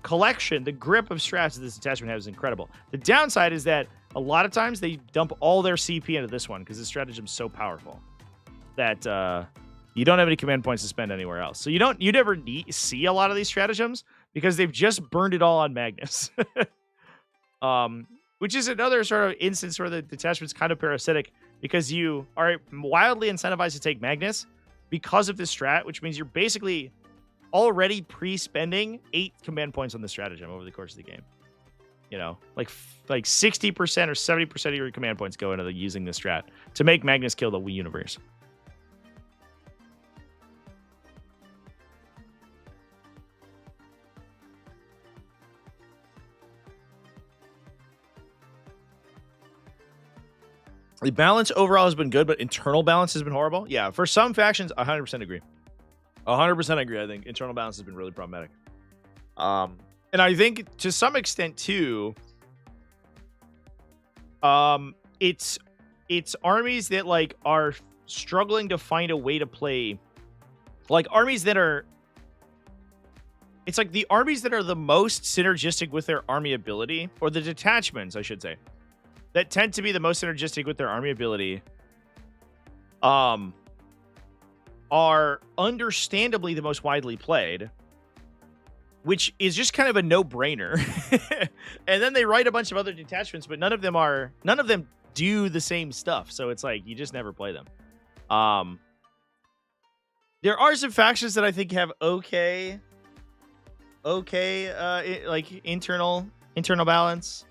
collection, the grip of strats that this attachment has is incredible. The downside is that a lot of times they dump all their CP into this one because the stratagem is so powerful that you don't have any command points to spend anywhere else. So you never see a lot of these stratagems because they've just burned it all on Magnus. Which is another sort of instance where the detachment's kind of parasitic because you are wildly incentivized to take Magnus because of this strat, which means you're basically already pre-spending 8 command points on the stratagem over the course of the game. You know, like 60% or 70% of your command points go into using this strat to make Magnus kill the Wii universe. The balance overall has been good, but internal balance has been horrible. Yeah, for some factions, 100% agree. 100% agree. I think internal balance has been really problematic. And I think to some extent too, it's armies that like are struggling to find a way to play, like armies that are. It's like the armies that are the most synergistic with their army ability, or the detachments, I should say, that tend to be the most synergistic with their army ability, are understandably the most widely played, which is just kind of a no-brainer. And then they write a bunch of other detachments, but none of them do the same stuff. So it's like you just never play them. There are some factions that I think have okay, like internal balance.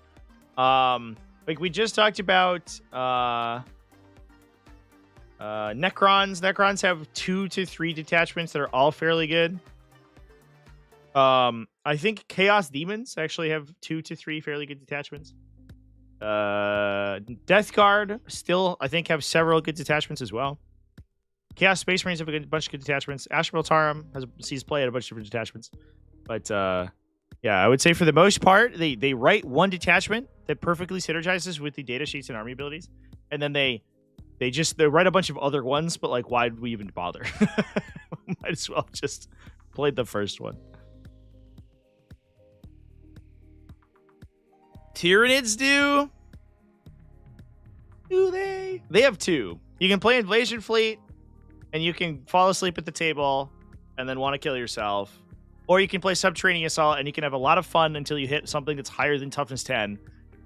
Like we just talked about Necrons. Necrons have 2 to 3 detachments that are all fairly good. I think Chaos Demons actually have 2 to 3 fairly good detachments. Death Guard still, I think, have several good detachments as well. Chaos Space Marines have a bunch of good detachments. Ashmel Tarim sees play at a bunch of different detachments. But yeah, I would say for the most part, they write one detachment that perfectly synergizes with the data sheets and army abilities, and then they write a bunch of other ones. But like, why did we even bother? Might as well just played the first one. Tyranids do they? They have 2. You can play Invasion Fleet, and you can fall asleep at the table, and then want to kill yourself. Or you can play Subterranean Assault, and you can have a lot of fun until you hit something that's higher than Toughness 10,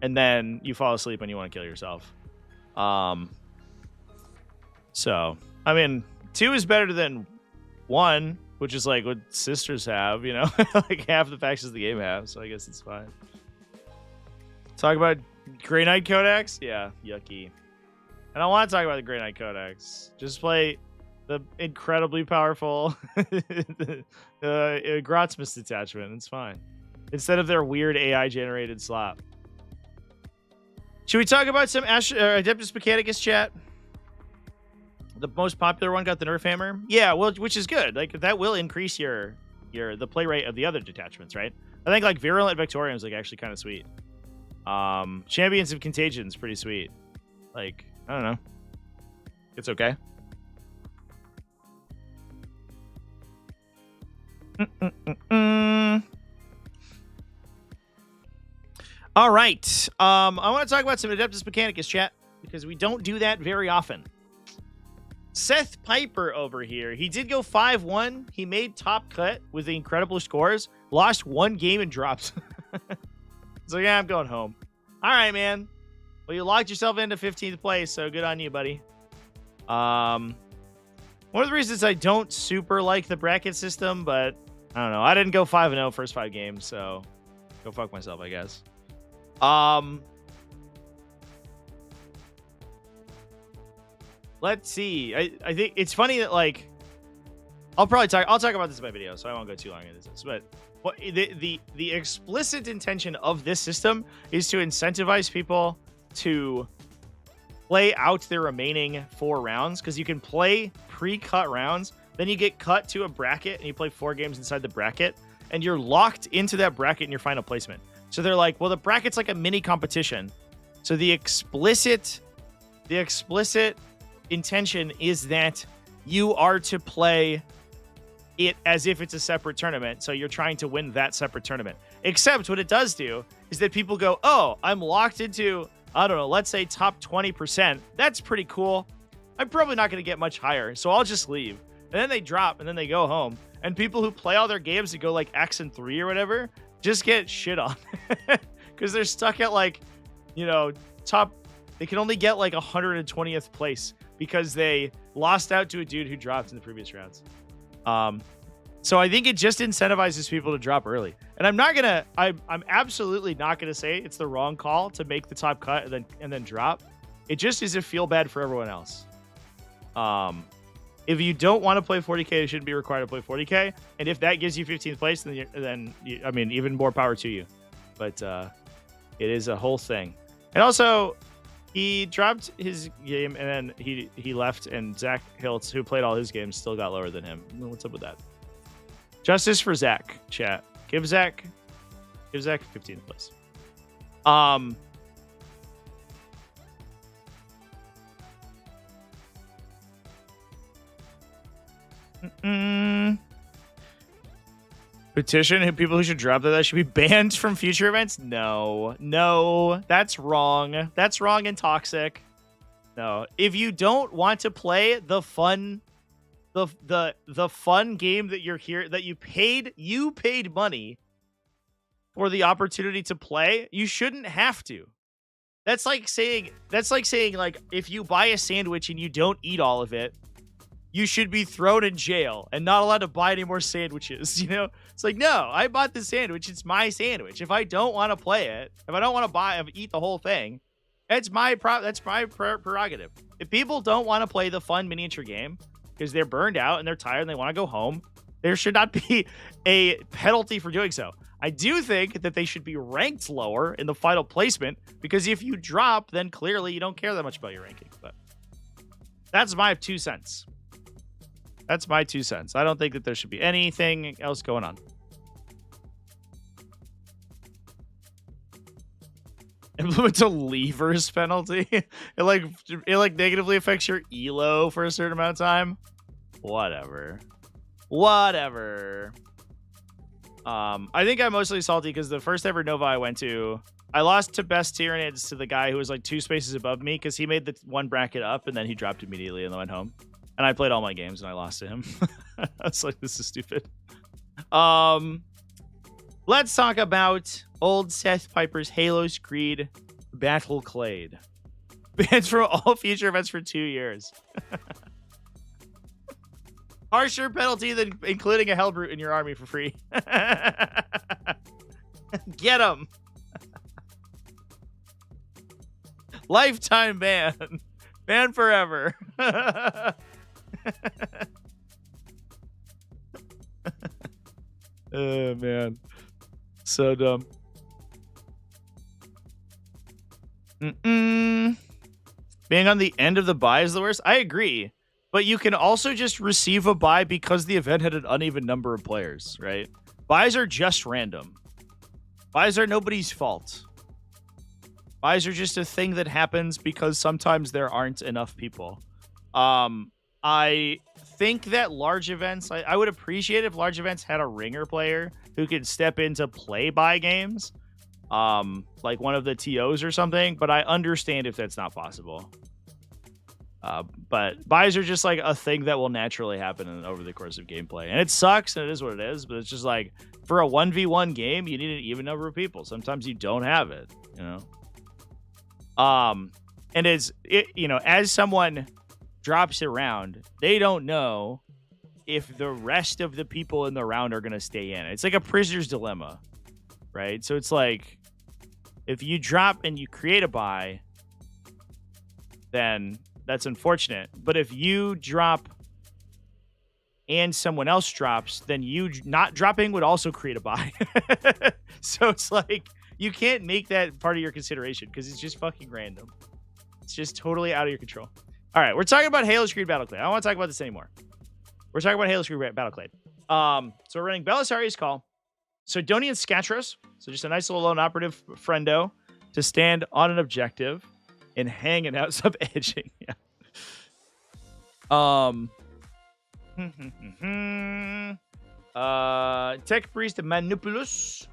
and then you fall asleep and you want to kill yourself. So, I mean, 2 is better than 1, which is like what Sisters have, you know? Like half the factions the game have, so I guess it's fine. Talk about Grey Knight Codex? Yeah, yucky. I don't want to talk about the Grey Knight Codex. Just play the incredibly powerful Grotsmas detachment. It's fine. Instead of their weird AI-generated slop. Should we talk about some Adeptus Mechanicus chat? The most popular one got the Nerf Hammer. Yeah, well, which is good. Like that will increase the play rate of the other detachments, right? I think like Virulent Victorium is like actually kind of sweet. Champions of Contagion is pretty sweet. Like, I don't know. It's okay. All right. I want to talk about some Adeptus Mechanicus chat because we don't do that very often. Seth Piper over here. He did go 5-1. He made top cut with the incredible scores. Lost 1 game and dropped. So yeah, I'm going home. All right, man. Well, you locked yourself into 15th place, so good on you, buddy. One of the reasons I don't super like the bracket system, but I don't know. I didn't go 5-0 first 5 games, so go fuck myself, I guess. Let's see. I think it's funny that like I'll talk about this in my video, so I won't go too long into this. But what the explicit intention of this system is to incentivize people to play out their remaining 4 rounds, because you can play pre-cut rounds, then you get cut to a bracket and you play 4 games inside the bracket, and you're locked into that bracket in your final placement. So they're like, well, the bracket's like a mini competition. So the explicit intention is that you are to play it as if it's a separate tournament. So you're trying to win that separate tournament. Except what it does do is that people go, oh, I'm locked into, I don't know, let's say top 20%. That's pretty cool. I'm probably not going to get much higher, so I'll just leave. And then they drop, and then they go home. And people who play all their games and go like X and 3 or whatever just get shit on. Because they're stuck at like, you know, they can only get like 120th place because they lost out to a dude who dropped in the previous rounds. So I think it just incentivizes people to drop early. And I'm absolutely not gonna say it's the wrong call to make the top cut and then drop. It just is a feel bad for everyone else. If you don't want to play 40K, you shouldn't be required to play 40K. And if that gives you 15th place, then I mean, even more power to you. But it is a whole thing. And also, he dropped his game and then he left, and Zach Hiltz, who played all his games, still got lower than him. What's up with that? Justice for Zach, chat. Give Zach 15th place. Petition people who should drop that should be banned from future events. No, that's wrong. That's wrong and toxic. No, if you don't want to play the fun, the fun game that you're here, that you paid money for the opportunity to play, you shouldn't have to. That's like saying like if you buy a sandwich and you don't eat all of it, you should be thrown in jail and not allowed to buy any more sandwiches. You know, it's like, no, I bought the sandwich. It's my sandwich. If I don't want to play it, if I don't want to eat the whole thing, that's my prerogative. If people don't want to play the fun miniature game because they're burned out and they're tired and they want to go home, there should not be a penalty for doing so. I do think that they should be ranked lower in the final placement, because if you drop, then clearly you don't care that much about your ranking. But that's my 2 cents. That's my 2 cents. I don't think that there should be anything else going on. Implement a levers penalty. It negatively affects your elo for a certain amount of time. Whatever. I think I'm mostly salty because the first ever Nova I went to, I lost to best Tyranids to the guy who was like 2 spaces above me because he made the one bracket up and then he dropped immediately and then went home. And I played all my games and I lost to him. I was like, this is stupid. Let's talk about old Seth Piper's Halo Screed Battle Clade. Banned from all future events for 2 years. Harsher penalty than including a Hellbrute in your army for free. Get him. Lifetime ban. Ban forever. Oh, man. So dumb. Being on the end of the buy is the worst. I agree. But you can also just receive a buy because the event had an uneven number of players, right? Buys are just random. Buys are nobody's fault. Buys are just a thing that happens because sometimes there aren't enough people. I think that large events, I would appreciate if large events had a ringer player who could step in to play buy games, like one of the TOs or something, but I understand if that's not possible. But buys are just like a thing that will naturally happen over the course of gameplay. And it sucks, and it is what it is, but it's just like, for a 1v1 game, you need an even number of people. Sometimes you don't have it, you know? And as someone drops around, they don't know if the rest of the people in the round are going to stay in. It's like a prisoner's dilemma, right? So it's like, if you drop and you create a buy, then that's unfortunate. But if you drop and someone else drops, then you not dropping would also create a buy. So it's like, you can't make that part of your consideration because it's just fucking random. It's just totally out of your control. All right, we're talking about Halo Screed Battleclade. I don't want to talk about this anymore. We're talking about Halo Screed Battleclade. So we're running Belisarius Call, Sidonian Scatros, so just a nice little lone operative friendo to stand on an objective and hanging out some edging. Yeah. Tech Priest Manipulus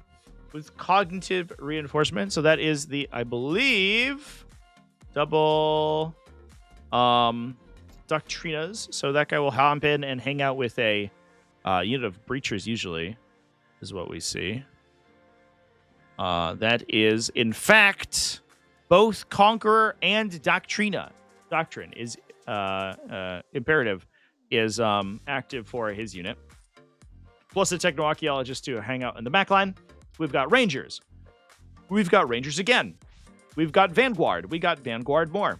with cognitive reinforcement. So that is the, I believe, double Doctrinas. So that guy will hop in and hang out with a unit of breachers, usually, is what we see. That is, in fact, both Conqueror and Doctrina. Doctrine is imperative is active for his unit. plus a Techno-Archaeologist to hang out in the backline. We've got Rangers. We've got Rangers again. We've got Vanguard. We got Vanguard more.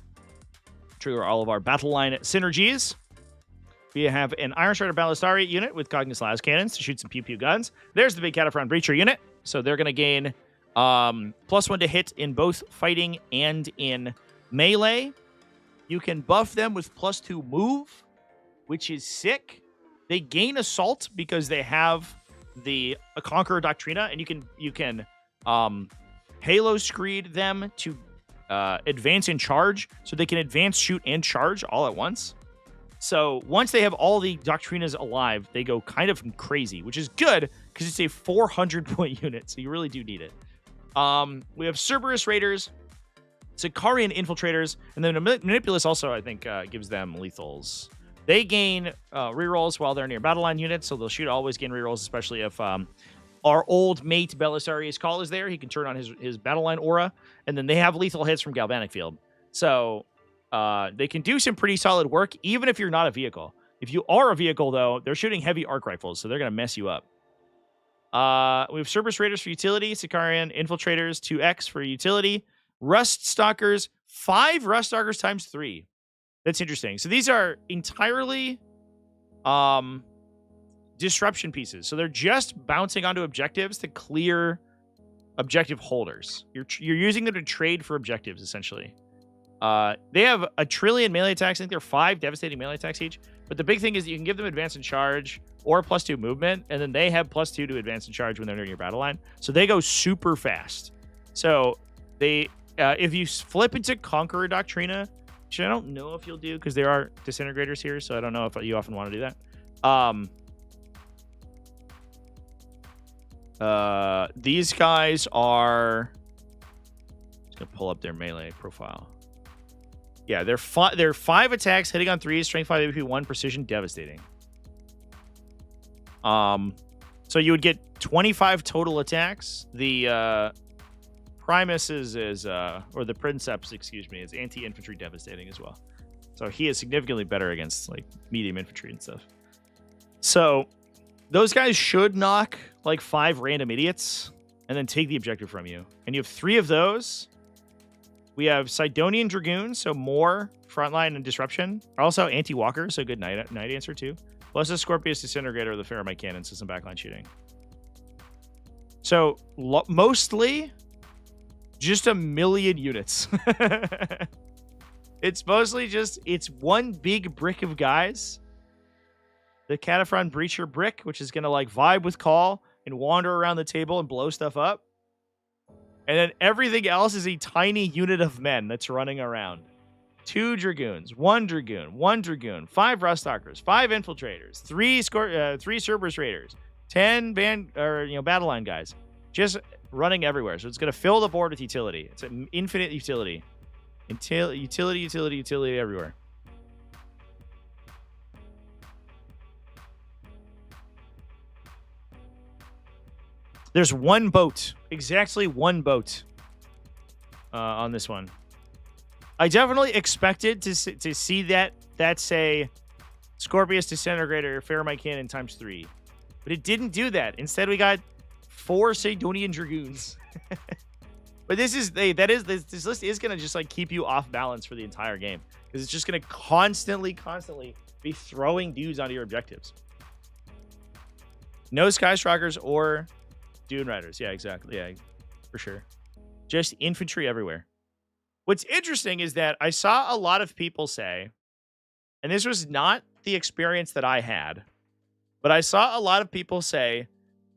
Trigger all of our battle line synergies. We have an Iron Strider Ballistari unit with Cognus Las cannons to shoot some pew-pew guns. There's the big Cataphrone Breacher unit. So they're going to gain +1 to hit in both fighting and in melee. You can buff them with +2 move, which is sick. They gain assault because they have the Conqueror Doctrina, and you can Halo Screed them to advance and charge, so they can advance, shoot, and charge all at once. So once they have all the Doctrinas alive, they go kind of crazy, which is good because it's a 400-point unit, so you really do need it. We have Cerberus Raiders, Sicarian Infiltrators, and then Manipulus also, I think, gives them lethals. They gain rerolls while they're near battle line units, so they'll always gain rerolls, especially if our old mate Belisarius Call is there. He can turn on his battle line aura, and then they have lethal hits from Galvanic Field. So they can do some pretty solid work, even if you're not a vehicle. If you are a vehicle, though, they're shooting heavy arc rifles, so they're going to mess you up. We have Cerberus Raiders for utility, Sicarian Infiltrators 2x for utility, Rust Stalkers, 5 Rust Stalkers times 3. That's interesting. So these are entirely disruption pieces. So they're just bouncing onto objectives to clear objective holders. You're using them to trade for objectives, essentially. They have 1 trillion melee attacks. I think they're 5 devastating melee attacks each. But the big thing is that you can give them advance and charge or +2 movement, and then they have +2 to advance and charge when they're near your battle line. So they go super fast. So they, if you flip into Conqueror Doctrina, which I don't know if you'll do because there are disintegrators here, so I don't know if you often want to do that. These guys are... I'm just going to pull up their melee profile. Yeah, they're 5 attacks, hitting on 3s, strength 5, AP 1, precision, devastating. So you would get 25 total attacks. The Primus is or the Princeps, excuse me, is anti-infantry devastating as well. So he is significantly better against like medium infantry and stuff. So those guys should knock like 5 random idiots and then take the objective from you. And you have 3 of those. We have Sidonian Dragoons, so more frontline and disruption. Also anti-walker, so good night answer too. Plus a Scorpius Disintegrator with a Ferromite Cannon, so some backline shooting. So mostly just 1 million units. It's mostly just, it's one big brick of guys. The Cataphrone Breacher brick, which is going to like vibe with Call and wander around the table and blow stuff up. And then everything else is a tiny unit of men that's running around. 2 Dragoons, 1 Dragoon, 1 Dragoon, 5 Rust Stalkers, 5 Infiltrators, 3 Cerberus Raiders, 10 battle line guys. Just running everywhere. So it's going to fill the board with utility. It's an infinite utility. Utility everywhere. There's 1 boat. Exactly 1 boat on this one. I definitely expected to see that say Scorpius Disintegrator Ferromite Cannon times 3. But it didn't do that. Instead, we got 4 Sidonian Dragoons. But this list is gonna just like keep you off balance for the entire game. Because it's just gonna constantly be throwing dudes onto your objectives. No Skystalkers or Dune Riders. Yeah, exactly. Yeah, for sure. Just infantry everywhere. What's interesting is that I saw a lot of people say, and this was not the experience that I had, but I saw a lot of people say,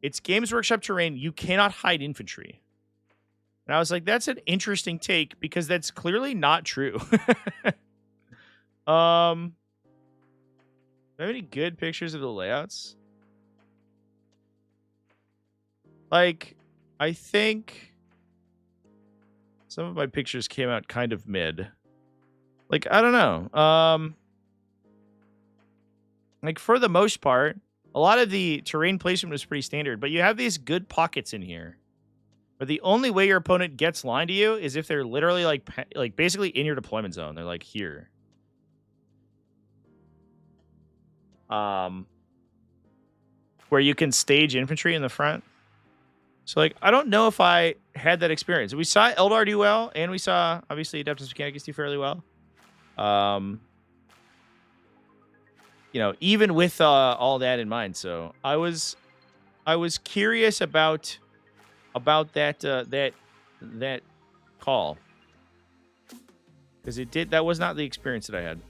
it's Games Workshop terrain, you cannot hide infantry. And I was like, that's an interesting take, because that's clearly not true. Do I have any good pictures of the layouts? Like, I think some of my pictures came out kind of mid. Like, I don't know. Like, for the most part, a lot of the terrain placement was pretty standard, but you have these good pockets in here. But the only way your opponent gets line to you is if they're literally like basically in your deployment zone. They're like here. where you can stage infantry in the front. So, like, I don't know if I had that experience. We saw Eldar do well, and we saw, obviously, Adeptus Mechanicus do fairly well. You know, even with all that in mind. So, I was curious about that call. Because that was not the experience that I had.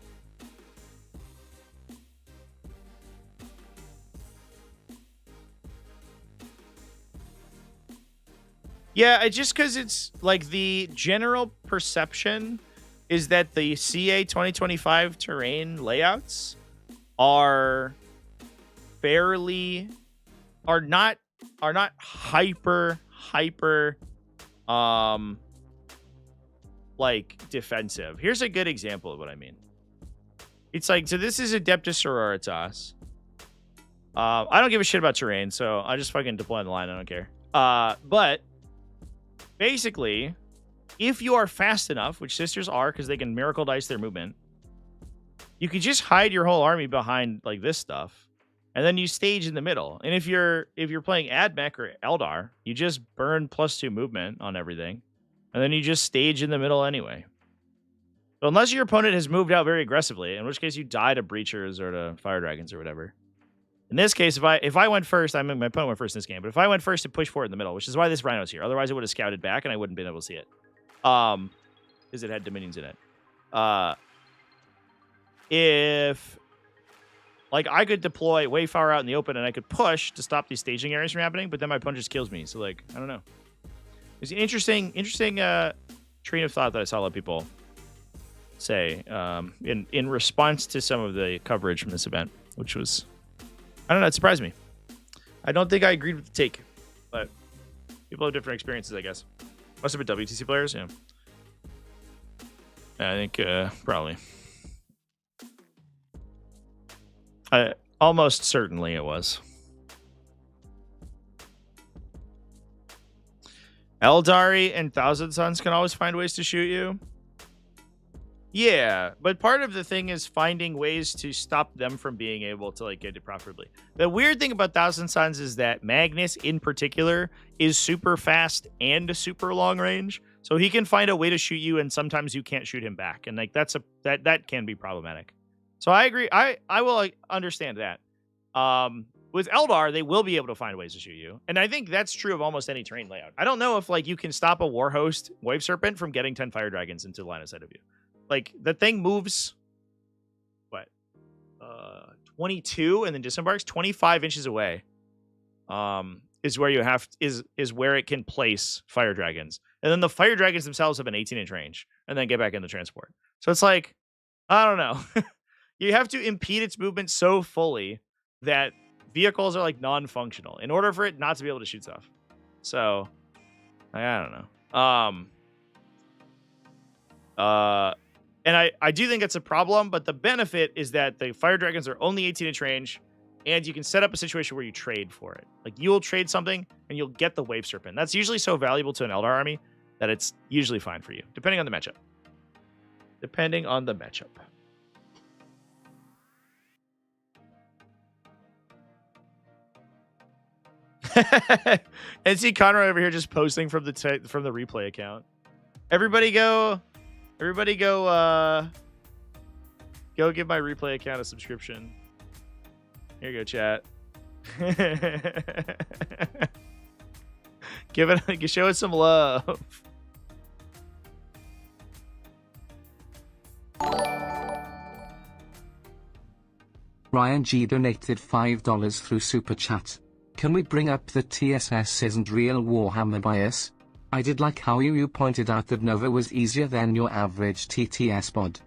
Yeah, just because it's like the general perception is that the CA 2025 terrain layouts are not hyper like defensive. Here's a good example of what I mean. It's like, so this is Adeptus Sororitas. I don't give a shit about terrain, so I just fucking deploy on the line. I don't care. But basically, if you are fast enough, which sisters are because they can miracle dice their movement, you could just hide your whole army behind like this stuff, and then you stage in the middle. And if you're playing Admech or Eldar, you just burn +2 movement on everything, and then you just stage in the middle anyway. So unless your opponent has moved out very aggressively, in which case you die to Breachers or to Fire Dragons or whatever. In this case, if I went first, I mean, my opponent went first in this game, but if I went first to push forward in the middle, which is why this Rhino's here. Otherwise, it would have scouted back, and I wouldn't have been able to see it. Because it had Dominions in it. If, like, I could deploy way far out in the open, and I could push to stop these staging areas from happening, but then my opponent just kills me. So, like, I don't know. It's an interesting train of thought that I saw a lot of people say in response to some of the coverage from this event, which was, I don't know, it surprised me. I don't think I agreed with the take, but people have different experiences, I guess. Must have been WTC players, yeah. I think probably. Almost certainly it was. Aeldari and Thousand Sons can always find ways to shoot you. Yeah, but part of the thing is finding ways to stop them from being able to like get it profitably. The weird thing about Thousand Sons is that Magnus in particular is super fast and super long range. So he can find a way to shoot you, and sometimes you can't shoot him back. And like that can be problematic. So I agree. I will understand that. With Eldar, they will be able to find ways to shoot you. And I think that's true of almost any terrain layout. I don't know if like you can stop a Warhost Wave Serpent from getting 10 Fire Dragons into the line of sight of you. Like, the thing moves, what, 22 and then disembarks 25 inches away. Is where you have is where it can place Fire Dragons, and then the Fire Dragons themselves have an 18-inch range, and then get back into transport. So it's like, I don't know. You have to impede its movement so fully that vehicles are like non-functional in order for it not to be able to shoot stuff. So I don't know. And I do think it's a problem, but the benefit is that the Fire Dragons are only 18-inch range, and you can set up a situation where you trade for it. Like, you'll trade something, and you'll get the Wave Serpent. That's usually so valuable to an Eldar army that it's usually fine for you, depending on the matchup. Depending on the matchup. And see Conrad over here just posting from the replay account. Everybody go give my replay account a subscription. Here you go, chat. Show it some love. Ryan G donated $5 through Super Chat. Can we bring up that TSS isn't real Warhammer bias? I did like how you pointed out that Nova was easier than your average TTS mod.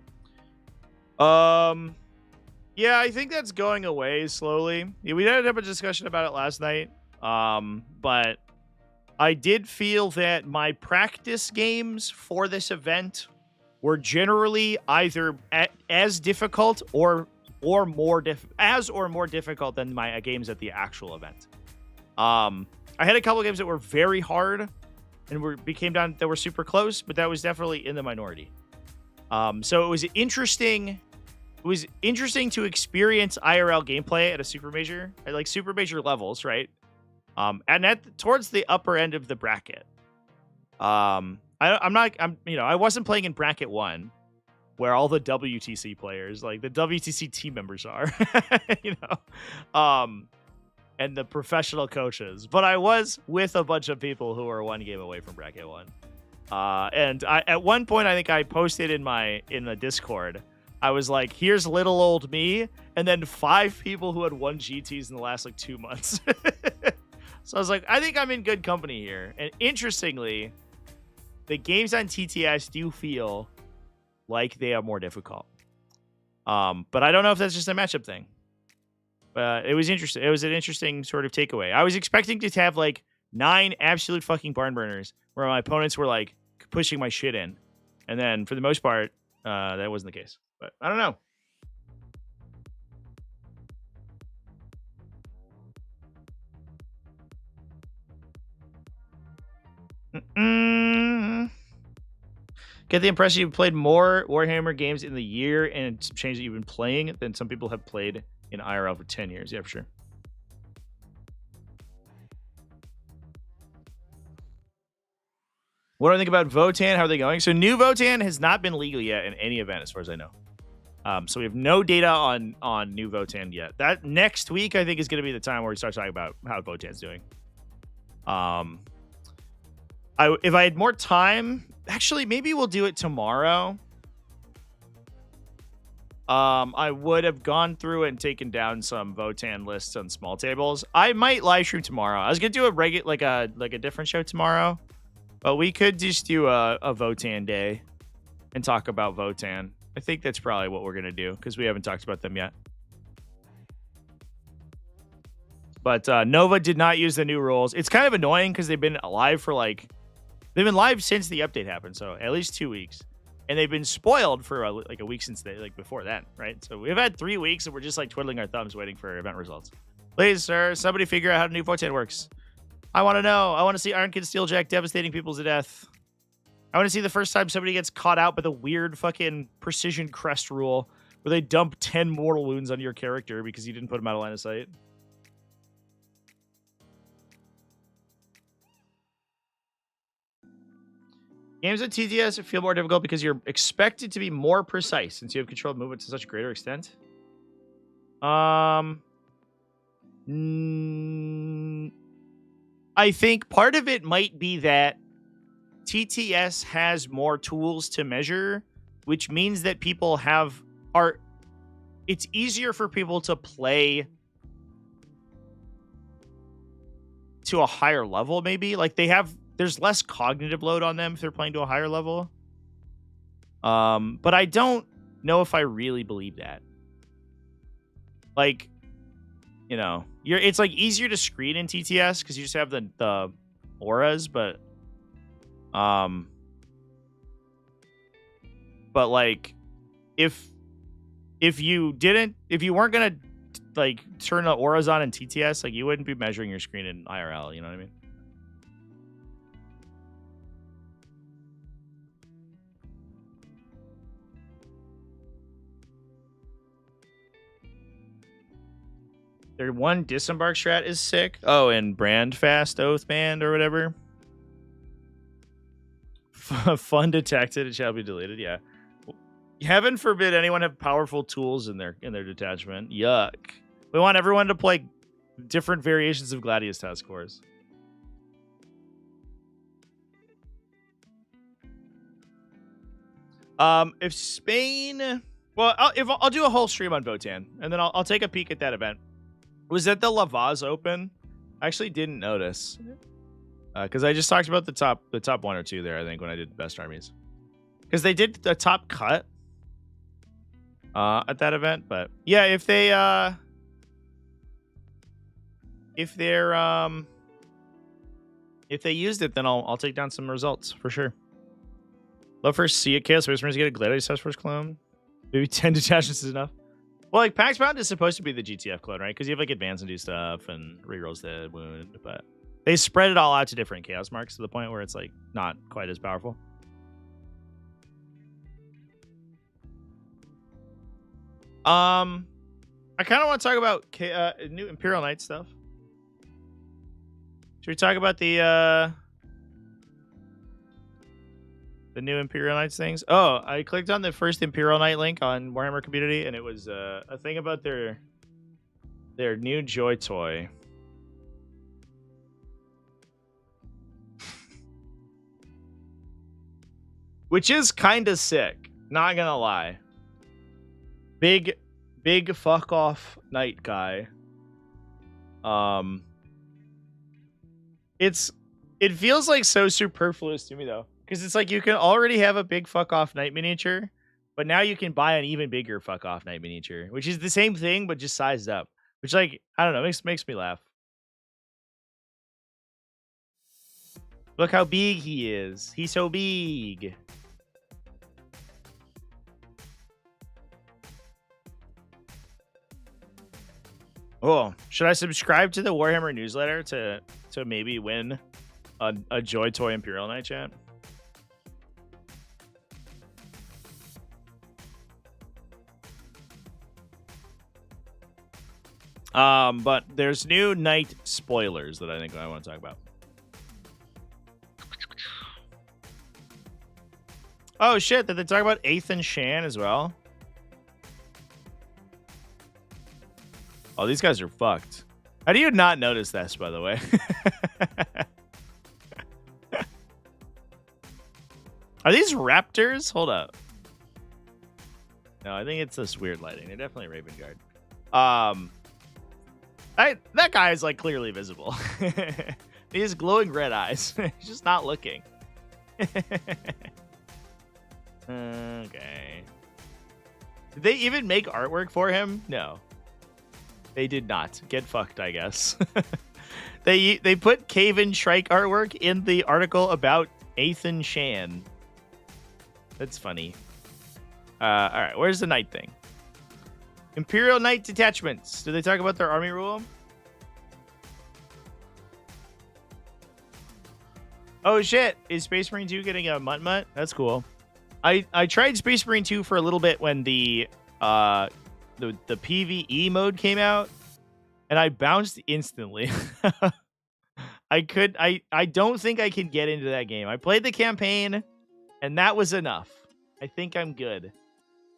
Yeah, I think that's going away slowly. Yeah, we had a discussion about it last night. But I did feel that my practice games for this event were generally either as difficult or more difficult than my games at the actual event. I had a couple games that were very hard and that were super close, but that was definitely in the minority. So it was interesting was interesting to experience IRL gameplay at a super major, at like super major levels, right? And towards the upper end of the bracket. I wasn't playing in bracket 1, where all the WTC players, like the WTC team members are, and the professional coaches. But I was with a bunch of people who were 1 game away from bracket 1. And at one point, I think I posted in the Discord, I was like, here's little old me, and then 5 people who had won GTs in the last like 2 months. So I was like, I think I'm in good company here. And interestingly, the games on TTS do feel like they are more difficult. But I don't know if that's just a matchup thing. But it was interesting. It was an interesting sort of takeaway. I was expecting to have like 9 absolute fucking barn burners where my opponents were like pushing my shit in. And then for the most part, that wasn't the case. But I don't know. Get the impression you've played more Warhammer games in the year and some change that you've been playing than some people have played in IRL for 10 years. Yeah, for sure. What do I think about Votann? How are they going? So new Votann has not been legal yet in any event, as far as I know. So we have no data on new Votann yet. That next week, I think, is going to be the time where we start talking about how Votann's doing. If I had more time, actually, maybe we'll do it tomorrow. I would have gone through and taken down some Votann lists on small tables. I might live stream tomorrow. I was gonna do a like a different show tomorrow, but we could just do a Votann day and talk about Votann. I think that's probably what we're gonna do because we haven't talked about them yet. But Nova did not use the new rules. It's kind of annoying because they've been live since the update happened, so at least 2 weeks. And they've been spoiled for a week since before then, right? So we've had 3 weeks and we're just like twiddling our thumbs waiting for event results. Please, sir, somebody figure out how the new Votann works. I want to know. I want to see Ironkid Steeljack devastating people to death. I want to see the first time somebody gets caught out by the weird fucking precision crest rule where they dump 10 mortal wounds on your character because you didn't put them out of line of sight. Games at TTS feel more difficult because you're expected to be more precise since you have controlled movement to such a greater extent. I think part of it might be that TTS has more tools to measure, which means that people it's easier for people to play to a higher level, maybe. Like there's less cognitive load on them if they're playing to a higher level. But I don't know if I really believe that. Like, it's like easier to screen in TTS because you just have the auras, but like if you weren't gonna like turn the auras on in TTS, like you wouldn't be measuring your screen in IRL, you know what I mean? Their one disembark strat is sick. Oh, and brand fast oath band or whatever. Fun detected, it shall be deleted. Yeah. Heaven forbid anyone have powerful tools in their detachment. Yuck. We want everyone to play different variations of Gladius Task Force. If Spain, well, I'll do a whole stream on Votann, and then I'll take a peek at that event. Was that the La Vaz Open? I actually didn't notice. Because I just talked about the top 1 or 2 there, I think, when I did best armies. Because they did the top cut at that event. But yeah, if they used it, then I'll take down some results for sure. Love first see it. Chaos Space Marines get a Gladiator Task Force clone. Maybe 10 detachments is enough. Well, like, Pax Bound is supposed to be the GTF clone, right? Because you have, like, advance and do stuff and rerolls the wound, but they spread it all out to different chaos marks to the point where it's, like, not quite as powerful. I kind of want to talk about new Imperial Knight stuff. Should we talk about the new Imperial Knights things? Oh, I clicked on the first Imperial Knight link on Warhammer Community, and it was a thing about their new Joy toy. Which is kind of sick, not gonna lie. Big fuck off knight guy. It feels like so superfluous to me though, because it's like you can already have a big fuck off knight miniature, but now you can buy an even bigger fuck off knight miniature, which is the same thing but just sized up. Which, like, I don't know, makes me laugh. Look how big he is. He's so big. Oh, should I subscribe to the Warhammer newsletter to maybe win a Joy Toy Imperial Knight, chat? But there's new Knight spoilers that I think I want to talk about. Oh shit, did they talk about Athan Shan as well? Oh, these guys are fucked. How do you not notice this, by the way? Are these raptors? Hold up. No, I think it's this weird lighting. They're definitely Raven Guard. That guy is like clearly visible. He has glowing red eyes. He's just not looking. Okay. Did they even make artwork for him? No. They did not. Get fucked, I guess. They put Caven Shrike artwork in the article about Athan Shan. That's funny. Alright, where's the knight thing? Imperial Knight detachments. Did they talk about their army rule? Oh shit! Is Space Marine 2 getting a mutt-mutt? That's cool. I tried Space Marine 2 for a little bit when the PvE mode came out, and I bounced instantly. I don't think I can get into that game. I played the campaign, and that was enough. I think I'm good.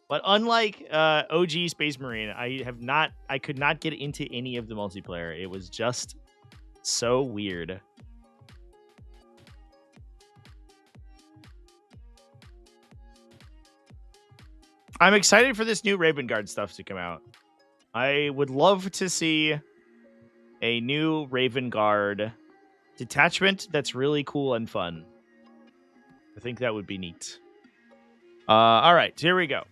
But unlike OG Space Marine, I could not get into any of the multiplayer. It was just so weird. I'm excited for this new Raven Guard stuff to come out. I would love to see a new Raven Guard detachment that's really cool and fun. I think that would be neat. All right, here we go.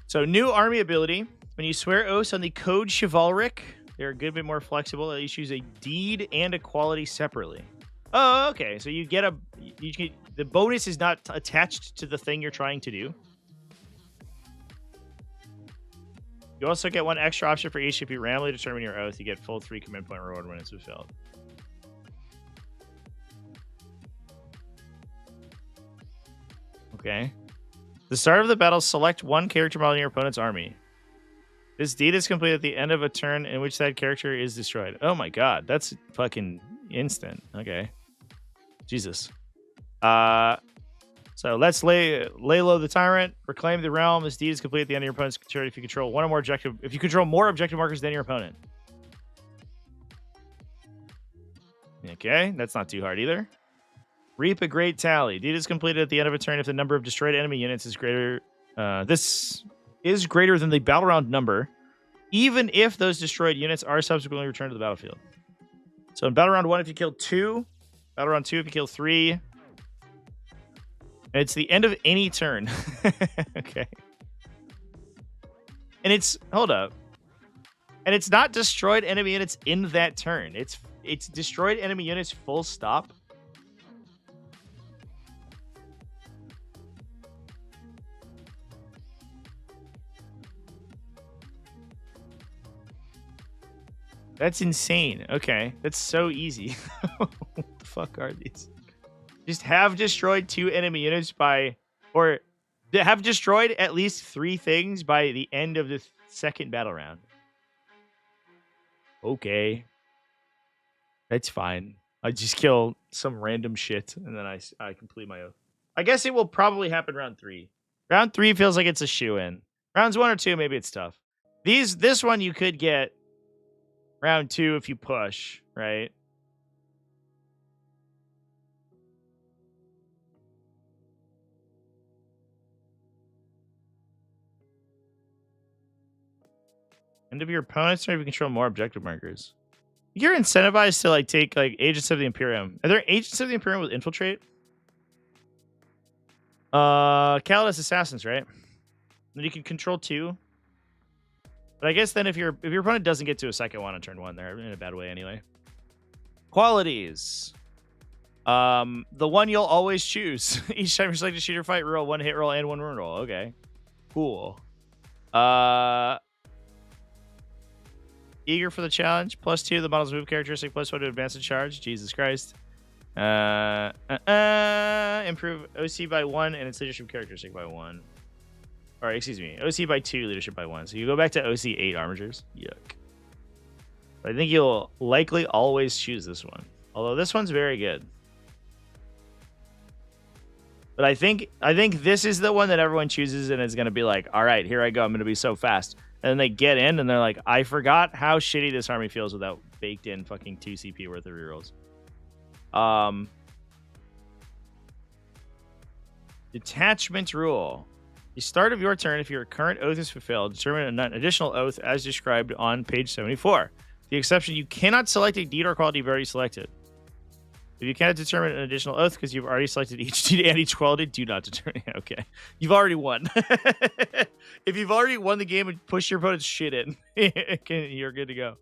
So, new army ability. When you swear oaths on the Code Chivalric, they're a good bit more flexible. They choose a deed and a quality separately. Oh, okay. So you get the bonus is not attached to the thing you're trying to do. You also get one extra option for each. If you randomly determine your oath, you get full 3 command point reward when it's fulfilled. Okay. The start of the battle, select one character model in your opponent's army. This deed is complete at the end of a turn in which that character is destroyed. Oh my god, that's fucking instant. Okay. Jesus. So let's lay low the tyrant. Reclaim the realm. This deed is complete at the end of your opponent's turn if you control one or more objective. If you control more objective markers than your opponent. Okay, that's not too hard either. Reap a great tally. Deed is completed at the end of a turn if the number of destroyed enemy units is greater. This is greater than the battle round number, even if those destroyed units are subsequently returned to the battlefield. So in battle round 1, if you kill 2, battle round 2, if you kill 3, and it's the end of any turn. Okay. And it's hold up. And it's not destroyed enemy units in that turn. It's destroyed enemy units full stop. That's insane. Okay. That's so easy. What the fuck are these? Just have destroyed 2 enemy units by, or have destroyed at least 3 things by the end of the second battle round. Okay. That's fine. I just kill some random shit, and then I complete my oath. I guess it will probably happen round 3. Round 3 feels like it's a shoe-in. Rounds 1 or 2, maybe it's tough. This one you could get round 2 if you push, right? End of your opponent's turn if you control more objective markers. You're incentivized to like take like Agents of the Imperium. Are there Agents of the Imperium with Infiltrate? Calidus Assassins, right? Then you can control 2. But I guess then if your opponent doesn't get to a second one on turn 1, they're in a bad way anyway. Qualities. The one you'll always choose. Each time you select a shoot or fight, roll 1 hit roll and 1 run roll. Okay. Cool. Eager for the challenge. +2 the model's move characteristic. +1 to advance and charge. Jesus Christ. Improve OC by 1 and its leadership characteristic by 1. Or excuse me, OC by 2, leadership by 1. So you go back to OC 8 armatures. Yuck. But I think you'll likely always choose this one. Although this one's very good. But I think this is the one that everyone chooses and is going to be like, all right, here I go. I'm going to be so fast. And then they get in and they're like, I forgot how shitty this army feels without baked in fucking 2 CP worth of rerolls. Detachment rule. The start of your turn, if your current oath is fulfilled, determine an additional oath as described on page 74. The exception, you cannot select a deed or quality you've already selected. If you cannot determine an additional oath because you've already selected each deed and each quality, do not determine. Okay. You've already won. If you've already won the game and pushed your opponent's shit in, you're good to go.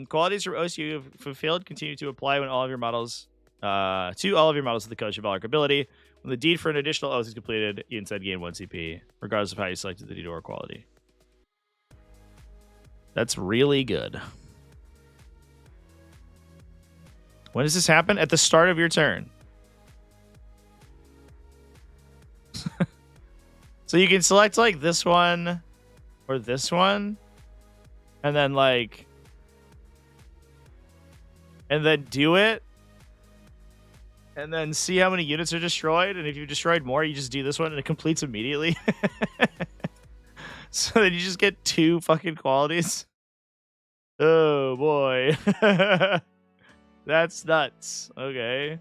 Qualities from OC you have fulfilled continue to apply when all of your models to all of your models with the Coach of Valor ability. When the deed for an additional oath is completed, you instead gain 1 CP, regardless of how you selected the deed or quality. That's really good. When does this happen? At the start of your turn. So you can select like this one or this one, and then like, and then do it. And then see how many units are destroyed. And if you've destroyed more, you just do this one and it completes immediately. So then you just get 2 fucking qualities. Oh, boy. That's nuts. Okay.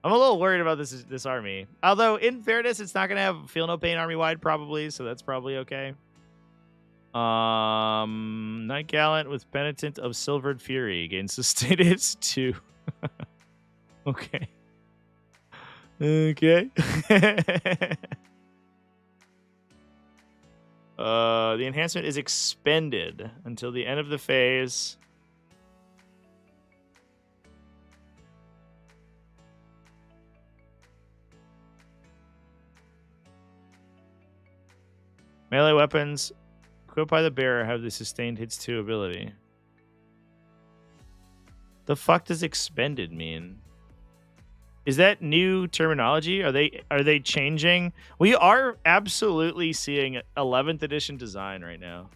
I'm a little worried about this army. Although, in fairness, it's not going to have Feel No Pain army-wide, probably. So that's probably okay. Knight Gallant with Penitent of Silvered Fury. Gains sustained hits 2. Okay. Okay. The enhancement is expended until the end of the phase. Melee weapons equipped by the bearer have the sustained hits 2 ability. The fuck does expended mean? Is that new terminology? Are they changing? We are absolutely seeing 11th edition design right now.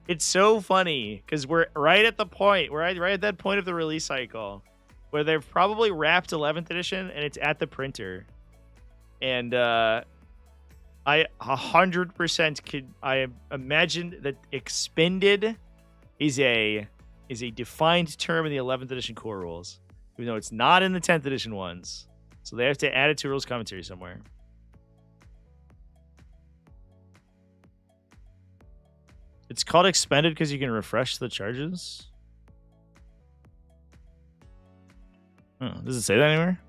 It's so funny because we're right at the point. We're right at that point of the release cycle where they've probably wrapped 11th edition and it's at the printer. And I 100% could. I imagine that expended is a defined term in the 11th edition core rules. Even though it's not in the 10th edition ones. So they have to add it to rules commentary somewhere. It's called expended because you can refresh the charges? Oh, does it say that anywhere?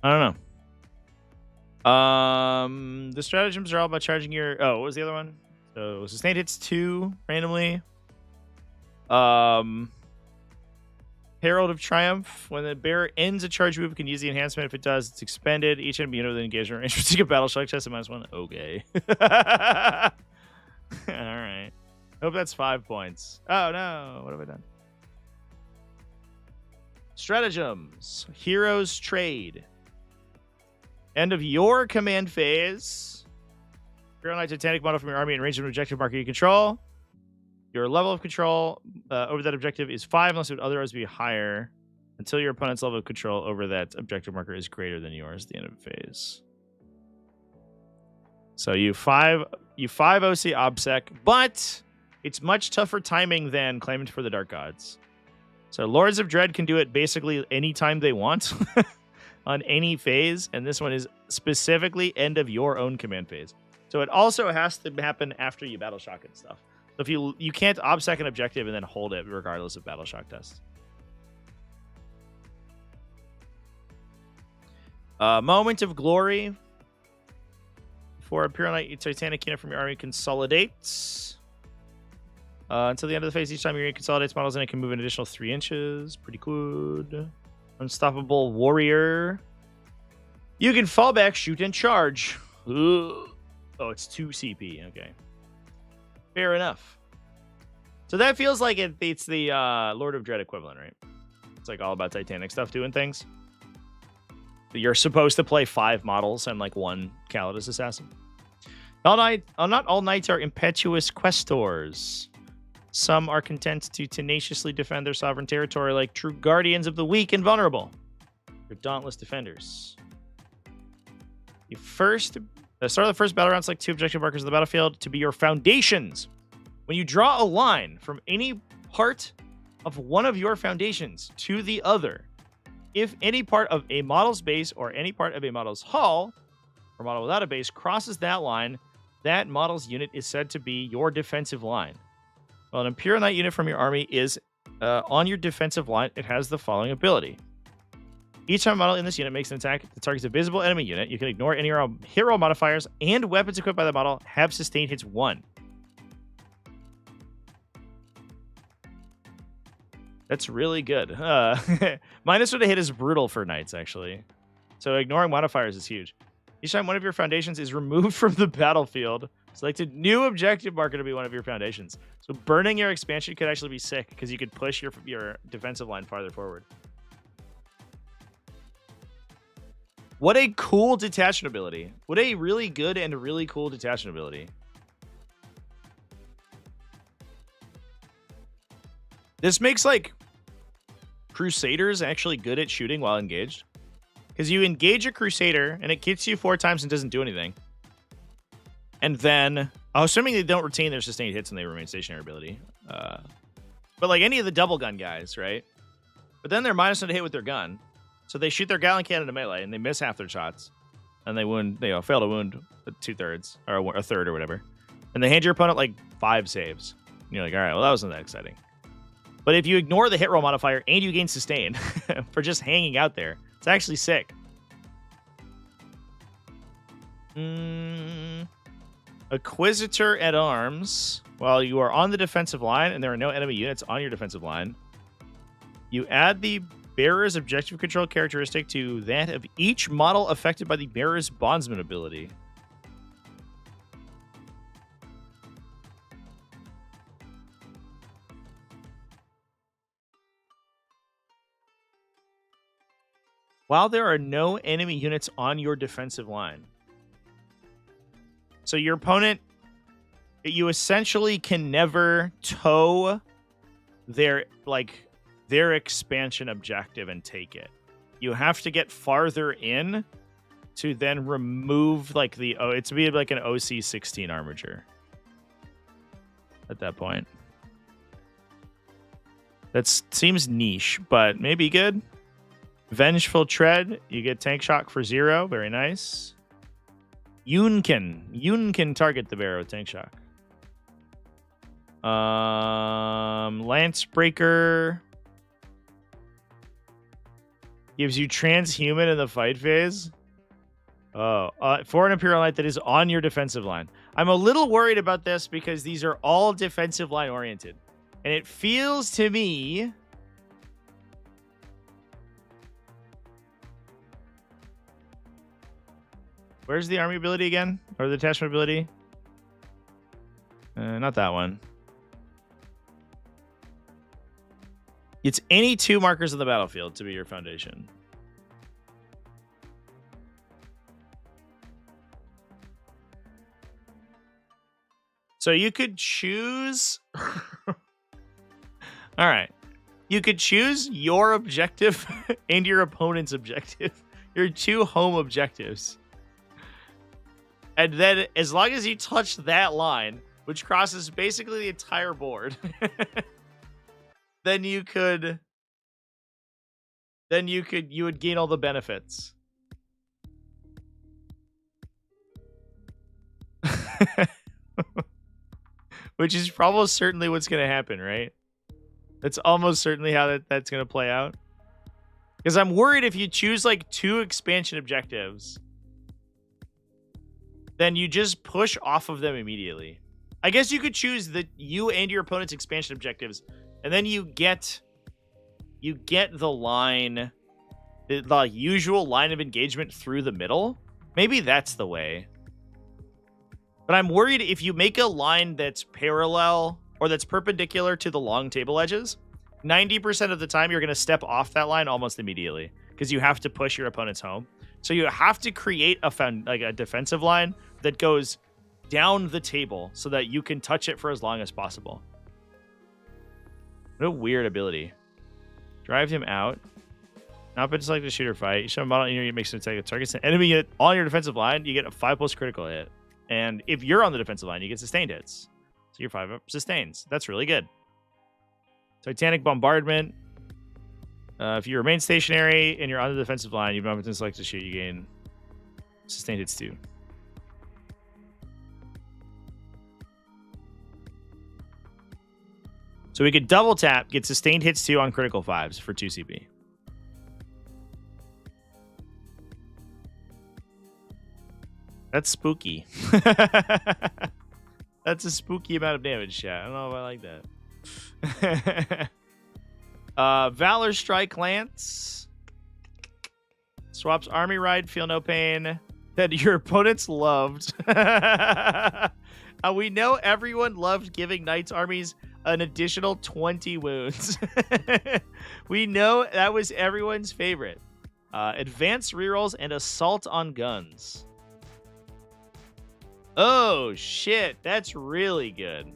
I don't know. The stratagems are all about charging your... Oh, what was the other one? So sustained hits 2 randomly. Herald of Triumph. When the bearer ends a charge move, it can use the enhancement. If it does, it's expended. Each enemy unit with engagement range will take a battle shock test at -1. Okay. Alright. Hope that's 5 points. Oh no, what have I done? Stratagems. Heroes trade. End of your command phase. Hero Knight Titanic model from your army in range of an objective marker you control. Your level of control over that objective is 5 unless it would otherwise be higher until your opponent's level of control over that objective marker is greater than yours at the end of the phase. So you 5 OC OBSEC, but it's much tougher timing than Claimant for the Dark Gods. So Lords of Dread can do it basically anytime they want on any phase, and this one is specifically end of your own command phase. So it also has to happen after you Battle Shock and stuff. So if you can't OBSEC an objective and then hold it regardless of Battle Shock test. Moment of Glory. For Imperial Knight Titanic unit from your army consolidates. Until the end of the phase, each time your unit consolidates models in it can move an additional 3 inches. Pretty good. Unstoppable Warrior. You can fall back, shoot, and charge. Ugh. Oh, it's 2 CP. Okay. Fair enough. So that feels like it's the Lord of Dread equivalent, right? It's like all about Titanic stuff doing things. You're supposed to play 5 models and like 1 Calidus Assassin. Not all knights are impetuous questors. Some are content to tenaciously defend their sovereign territory like true guardians of the weak and vulnerable. They're dauntless defenders. The start of the first battle round, select 2 objective markers of the battlefield to be your foundations. When you draw a line from any part of one of your foundations to the other, if any part of a model's base or any part of a model's hull or model without a base crosses that line, that model's unit is said to be your defensive line. Well, an Imperial Knight unit from your army is on your defensive line. It has the following ability. Each time a model in this unit makes an attack that targets a visible enemy unit, you can ignore any hero modifiers, and weapons equipped by the model have sustained hits 1. That's really good. Minus what a hit is brutal for knights, actually. So ignoring modifiers is huge. Each time one of your foundations is removed from the battlefield, select a new objective marker to be one of your foundations. So burning your expansion could actually be sick, because you could push your defensive line farther forward. What a cool detachment ability. What a really good and really cool detachment ability. This makes, like, Crusaders actually good at shooting while engaged. Because you engage a Crusader, and it hits you 4 times and doesn't do anything. And then, assuming they don't retain their sustained hits and they remain stationary ability. But like any of the double gun guys, right? But then they're minus 1 to hit with their gun. So they shoot their Gatling cannon to melee, and they miss half their shots. And they fail to wound 2/3, or a third, or whatever. And they hand your opponent, like, 5 saves. And you're like, all right, well, that wasn't that exciting. But if you ignore the hit roll modifier and you gain sustain for just hanging out there, it's actually sick. Acquisitor at Arms. While you are on the defensive line and there are no enemy units on your defensive line, you add the bearer's objective control characteristic to that of each model affected by the bearer's bondsman ability. While there are no enemy units on your defensive line. So your opponent, you essentially can never tow their expansion objective and take it. You have to get farther in to then remove it's be like an OC 16 armature at that point. That seems niche, but maybe good. Vengeful Tread, you get tank shock for 0. Very nice. Yoon can target the bearer with tank shock. Lancebreaker gives you transhuman in the fight phase. For an Imperial Knight that is on your defensive line. I'm a little worried about this because these are all defensive line oriented. And it feels to me... Where's the army ability again? Or the detachment ability? Not that one. It's any 2 markers on the battlefield to be your foundation. So you could choose... All right. You could choose your objective and your opponent's objective. Your 2 home objectives. And then as long as you touch that line, which crosses basically the entire board, then you would gain all the benefits. Which is probably certainly what's going to happen, right? That's almost certainly how that's going to play out. Because I'm worried if you choose like 2 expansion objectives, then you just push off of them immediately. I guess you could choose you and your opponent's expansion objectives, and then you get the line, the usual line of engagement through the middle. Maybe that's the way. But I'm worried if you make a line that's parallel or that's perpendicular to the long table edges, 90% of the time you're going to step off that line almost immediately because you have to push your opponent's home. So you have to create a defensive line that goes down the table so that you can touch it for as long as possible. What a weird ability. Drive him out. Not been selected to shoot or fight. You show a model in your makes an attack targets an enemy hit on your defensive line. You get a 5+ critical hit. And if you're on the defensive line, you get sustained hits. So you're 5 up sustains. That's really good. Titanic Bombardment. If you remain stationary and you're on the defensive line, you've not been selected to shoot, you gain sustained hits too. So we could double tap, get sustained hits 2 on critical 5s for 2 CP. That's spooky. That's a spooky amount of damage, chat. I don't know if I like that. Valor Strike Lance. Swaps Army Ride, Feel No Pain. That your opponents loved. We know everyone loved giving Knights armies an additional 20 wounds. We know that was everyone's favorite. Advanced rerolls and Assault on Guns. Oh, shit. That's really good.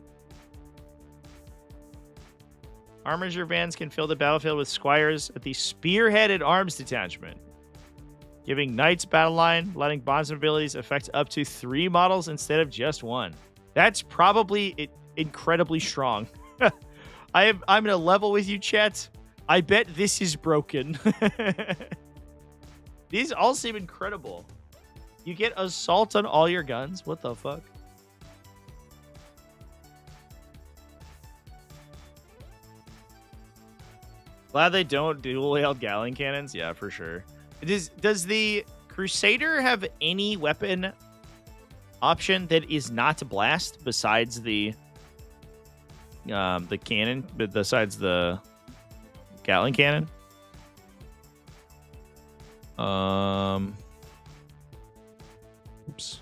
Armiger vans can fill the battlefield with squires at the Spearheaded Arms Detachment, giving Knights battle line, letting bondsman abilities affect up to 3 models instead of just 1. That's probably incredibly strong. I'm in a level with you, chat. I bet this is broken. These all seem incredible. You get assault on all your guns? What the fuck? Glad they don't dual-wield Gatling cannons. Yeah, for sure. Does the Crusader have any weapon option that is not blast besides the cannon, but besides the Gatling cannon? Oops.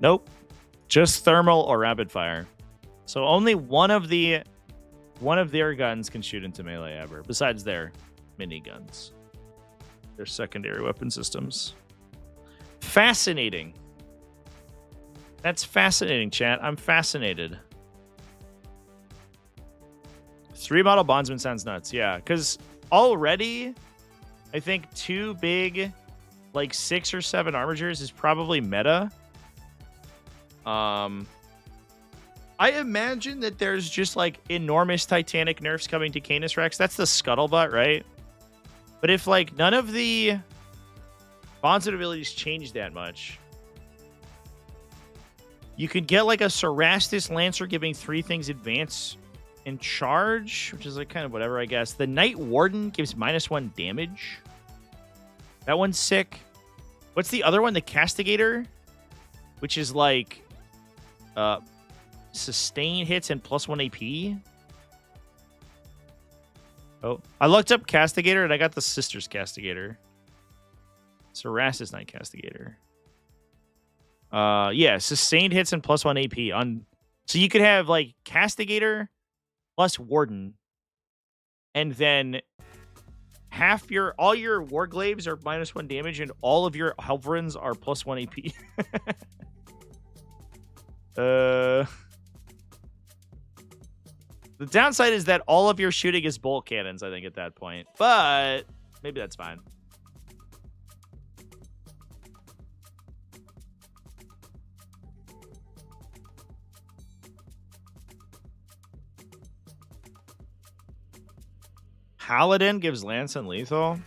Nope. Just thermal or rapid fire. So only one of their guns can shoot into melee ever, besides their miniguns. Their secondary weapon systems. Fascinating. That's fascinating, chat. I'm fascinated. 3 model bondsman sounds nuts. Yeah, because already I think 2 big, like 6 or 7 armigers is probably meta. I imagine that there's just like enormous Titanic nerfs coming to Canis Rex. That's the scuttlebutt, right? But if like none of the bondsman abilities change that much, you could get like a Cerastus Lancer giving 3 things advance and charge, which is like kind of whatever, I guess. The Night Warden gives -1 damage. That one's sick. What's the other one? The Castigator, which is like sustain hits and +1 AP. Oh, I looked up Castigator and I got the Sisters Castigator. Cerastus Knight Castigator. Yeah, sustained hits and +1 AP on So you could have like Castigator plus Warden, and then all your Warglaves are -1 damage, and all of your Helverins are +1 AP. The downside is that all of your shooting is bolt cannons, I think, at that point. But maybe that's fine. Paladin gives Lance and Lethal.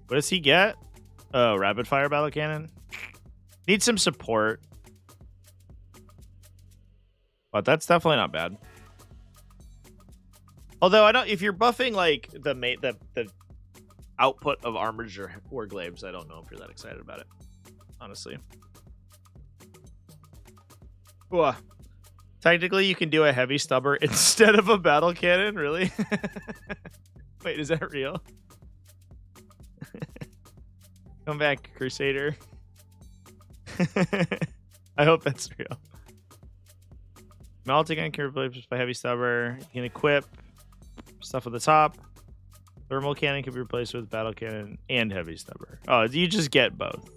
What does he get? Oh, Rapid Fire Battle Cannon. Needs some support. But that's definitely not bad. Although I don't, if you're buffing like the output of armors or Warglaves, I don't know if you're that excited about it, honestly. Ooh. Technically, you can do a heavy stubber instead of a battle cannon. Really? Wait, is that real? Come back, Crusader. I hope that's real. Melting gun can replace by heavy stubber. You can equip stuff at the top. Thermal cannon can be replaced with battle cannon and heavy stubber. Oh, you just get both.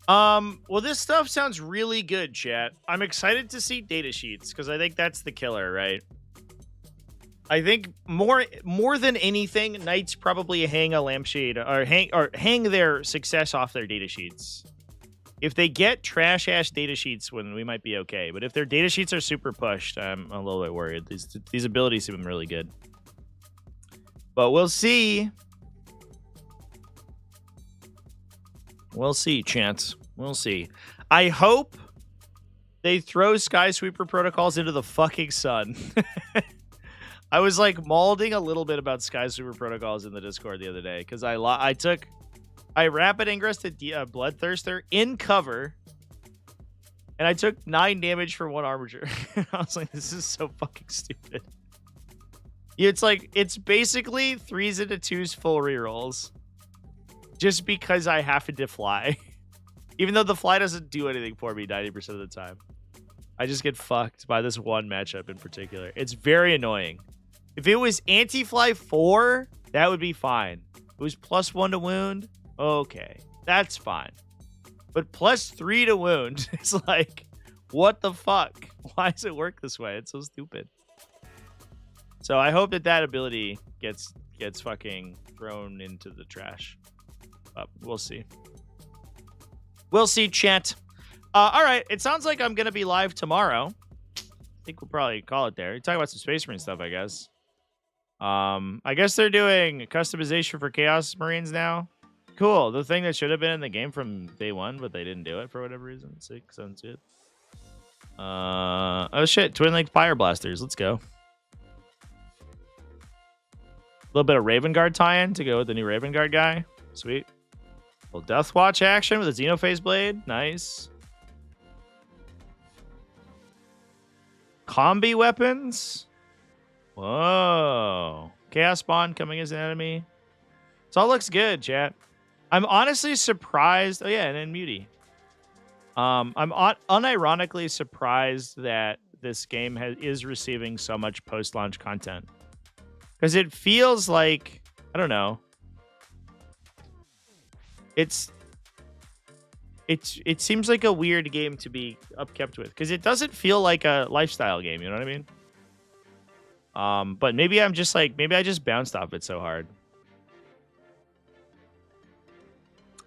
Well, this stuff sounds really good, chat. I'm excited to see data sheets because I think that's the killer, right? I think more than anything, Knights probably hang a lampshade or hang their success off their data sheets. If they get trash ass data sheets, when we might be okay. But if their data sheets are super pushed, I'm a little bit worried. These abilities seem really good. But we'll see. We'll see, chance. We'll see. I hope they throw Skysweeper protocols into the fucking sun. I was like mauling a little bit about Skysweeper protocols in the Discord the other day because I rapid ingressed a Bloodthirster in cover, and I took 9 damage for 1 armature. I was like, this is so fucking stupid. It's basically 3s into 2s full rerolls. Just because I happen to fly. Even though the fly doesn't do anything for me 90% of the time. I just get fucked by this one matchup in particular. It's very annoying. If it was anti-fly 4, that would be fine. It was +1 to wound. Okay, that's fine. But +3 to wound is like, what the fuck? Why does it work this way? It's so stupid. So I hope that ability gets fucking thrown into the trash. We'll see. We'll see, chat. All right, it sounds like I'm going to be live tomorrow. I think we'll probably call it there. Talk about some Space Marine stuff, I guess. I guess they're doing customization for Chaos Marines now. Cool. The thing that should have been in the game from day one, but they didn't do it for whatever reason. Sick. Sounds good. Oh, shit. Twin Link Fire Blasters. Let's go. A little bit of Raven Guard tie-in to go with the new Raven Guard guy. Sweet. Well, Death Watch action with a Xenophase Blade. Nice. Combi weapons. Whoa. Chaos Spawn coming as an enemy. This all looks good, chat. I'm honestly surprised. Oh, yeah, and then Muty. I'm unironically surprised that this game is receiving so much post-launch content. Because it feels like, I don't know. It seems like a weird game to be upkept with because it doesn't feel like a lifestyle game. You know what I mean? But maybe I just bounced off it so hard.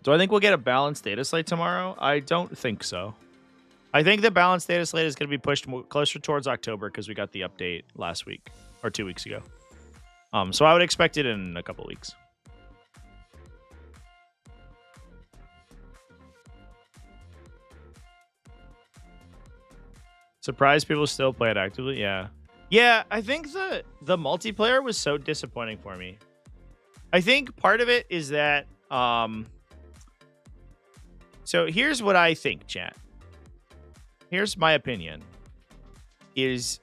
Do I think we'll get a balanced data slate tomorrow? I don't think so. I think the balanced data slate is going to be pushed closer towards October because we got the update last week or 2 weeks ago. So I would expect it in a couple weeks. Surprised people still play it actively? Yeah. Yeah, I think the multiplayer was so disappointing for me. I think part of it is that... So here's what I think, chat. Here's my opinion. Is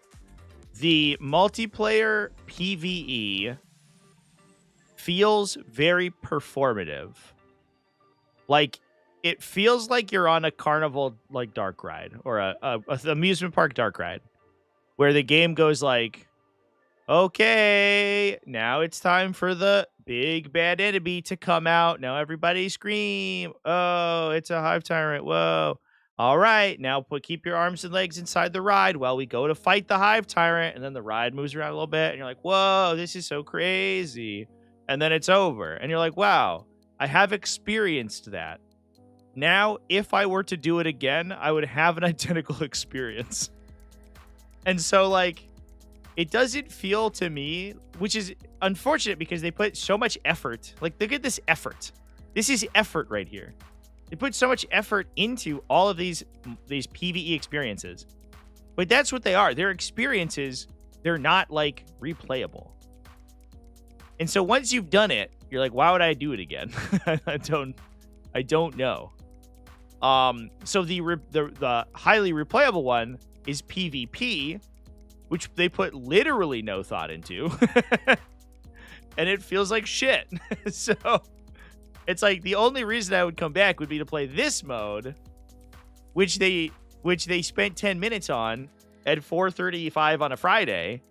the multiplayer PvE feels very performative. Like, it feels like you're on a carnival, like, dark ride, or a amusement park dark ride, where the game goes like, okay, now it's time for the big bad enemy to come out. Now everybody scream. Oh, it's a hive tyrant. Whoa. All right, now keep your arms and legs inside the ride while we go to fight the hive tyrant. And then the ride moves around a little bit, and you're like, whoa, this is so crazy. And then it's over, and you're like, wow, I have experienced that. Now, if I were to do it again, I would have an identical experience. And so, like, it doesn't feel to me, which is unfortunate because they put so much effort. Like, look at this effort. This is effort right here. They put so much effort into all of these PvE experiences. But that's what they are. They're experiences. They're not, like, replayable. And so once you've done it, you're like, why would I do it again? I don't know. So the highly replayable one is PvP, which they put literally no thought into. And it feels like shit. So it's like the only reason I would come back would be to play this mode, which they spent 10 minutes on at 4:35 on a Friday,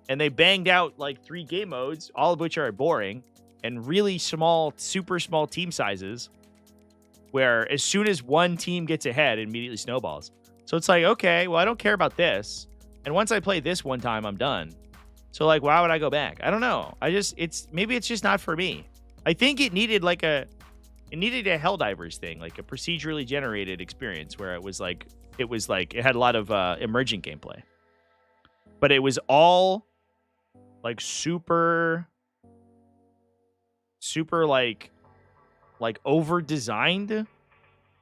and they banged out like 3 game modes, all of which are boring and really small, super small team sizes, where as soon as one team gets ahead, it immediately snowballs. So it's like, okay, well, I don't care about this. And once I play this one time, I'm done. So, like, why would I go back? I don't know. Maybe it's just not for me. I think it needed a Helldivers thing, like a procedurally generated experience where it had a lot of emergent gameplay. But it was all like super like over designed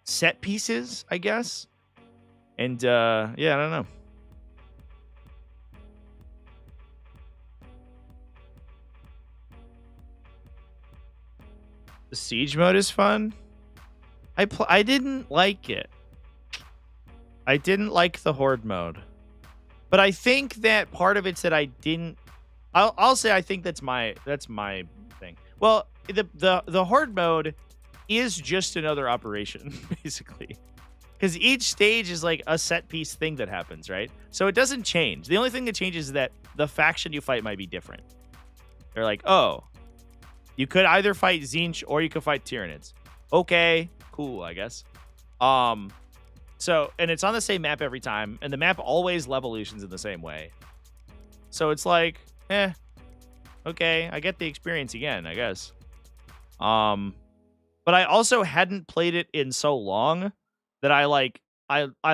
set pieces, I guess. And yeah, I don't know. The siege mode is fun. I didn't like it. I didn't like the horde mode. But I think that part of it's that I didn't. I'll say I think that's my thing. Well, the horde mode is just another operation, basically. Because each stage is like a set piece thing that happens, right? So it doesn't change. The only thing that changes is that the faction you fight might be different. They're like, oh, you could either fight Tzeentch or you could fight Tyranids. Okay, cool, I guess. So, and it's on the same map every time, and the map always levolutions in the same way. So it's like, okay, I get the experience again, I guess. But I also hadn't played it in so long that I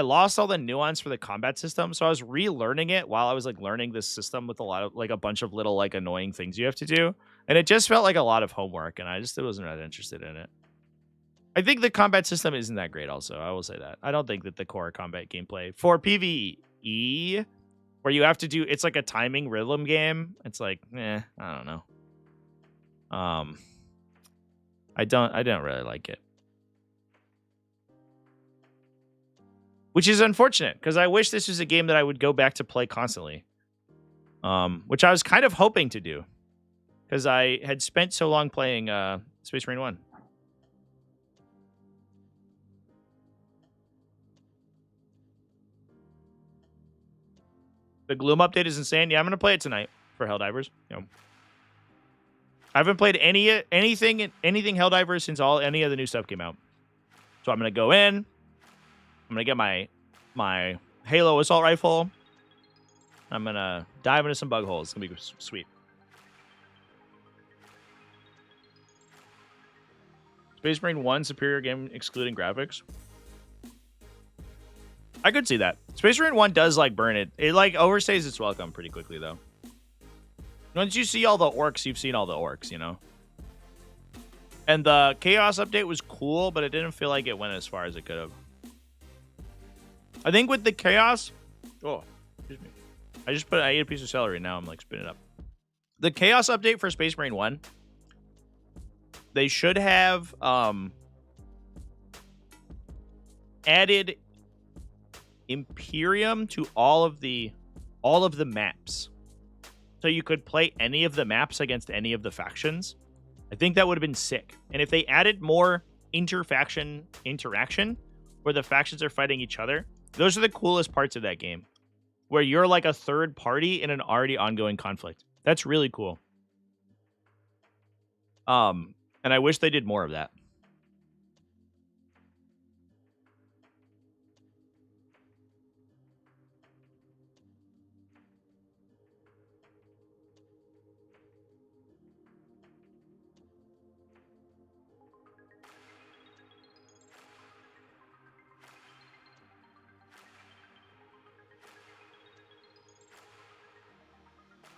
lost all the nuance for the combat system. So I was relearning it while I was like learning this system with a bunch of little like annoying things you have to do. And it just felt like a lot of homework, and I just wasn't that interested in it. I think the combat system isn't that great also. I will say that. I don't think that the core combat gameplay for PvE, where you have to do, it's like a timing rhythm game. It's like, I don't know. I don't really like it. Which is unfortunate, because I wish this was a game that I would go back to play constantly. Which I was kind of hoping to do, because I had spent so long playing Space Marine 1. The Gloom update is insane. Yeah, I'm going to play it tonight for Helldivers. You know, I haven't played anything Helldivers since any of the new stuff came out. So I'm going to go in. I'm going to get my Halo assault rifle. I'm going to dive into some bug holes. It's going to be sweet. Space Marine 1 superior game excluding graphics. I could see that. Space Marine 1 does like burn it. It like overstays its welcome pretty quickly though. Once you see all the orcs, you've seen all the orcs, you know? And the Chaos update was cool, but it didn't feel like it went as far as it could have. I think with the Chaos... Oh, excuse me. I ate a piece of celery, now I'm like spinning it up. The Chaos update for Space Marine 1, they should have added Imperium to all of the maps. So you could play any of the maps against any of the factions. I think that would have been sick. And if they added more inter-faction interaction where the factions are fighting each other, those are the coolest parts of that game, where you're like a third party in an already ongoing conflict. That's really cool. And I wish they did more of that.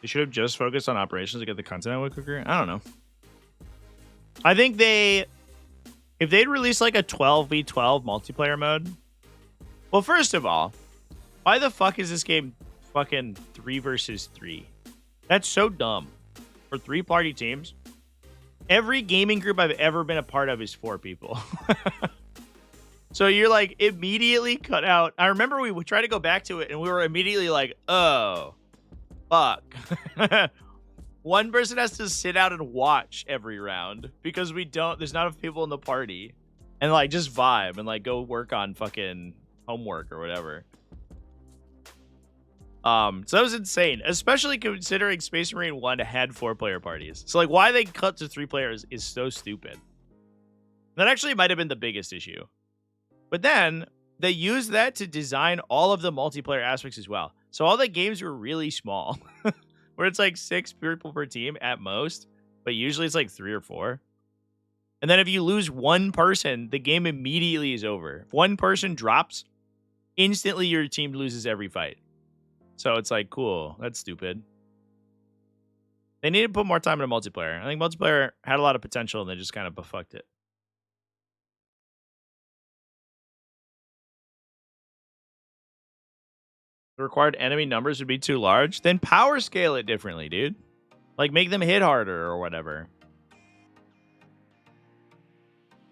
They should have just focused on operations to get the content out quicker. I don't know. I think if they'd released like a 12v12 multiplayer mode. Well, first of all, why the fuck is this game fucking 3 versus 3? That's so dumb. For 3-party teams. Every gaming group I've ever been a part of is 4 people. So you're like immediately cut out. I remember we tried to go back to it and we were immediately like, oh, fuck. One person has to sit out and watch every round because there's not enough people in the party, and like just vibe and like go work on fucking homework or whatever. So that was insane, especially considering Space Marine 1 had 4-player parties. So like why they cut to 3 players is so stupid. That actually might have been the biggest issue. But then they used that to design all of the multiplayer aspects as well. So all the games were really small, where it's like 6 people per team at most, but usually it's like 3 or 4. And then if you lose one person, the game immediately is over. If one person drops, instantly your team loses every fight. So it's like, cool, that's stupid. They need to put more time into multiplayer. I think multiplayer had a lot of potential and they just kind of befucked it. The required enemy numbers would be too large, then power scale it differently, dude. Like, make them hit harder or whatever.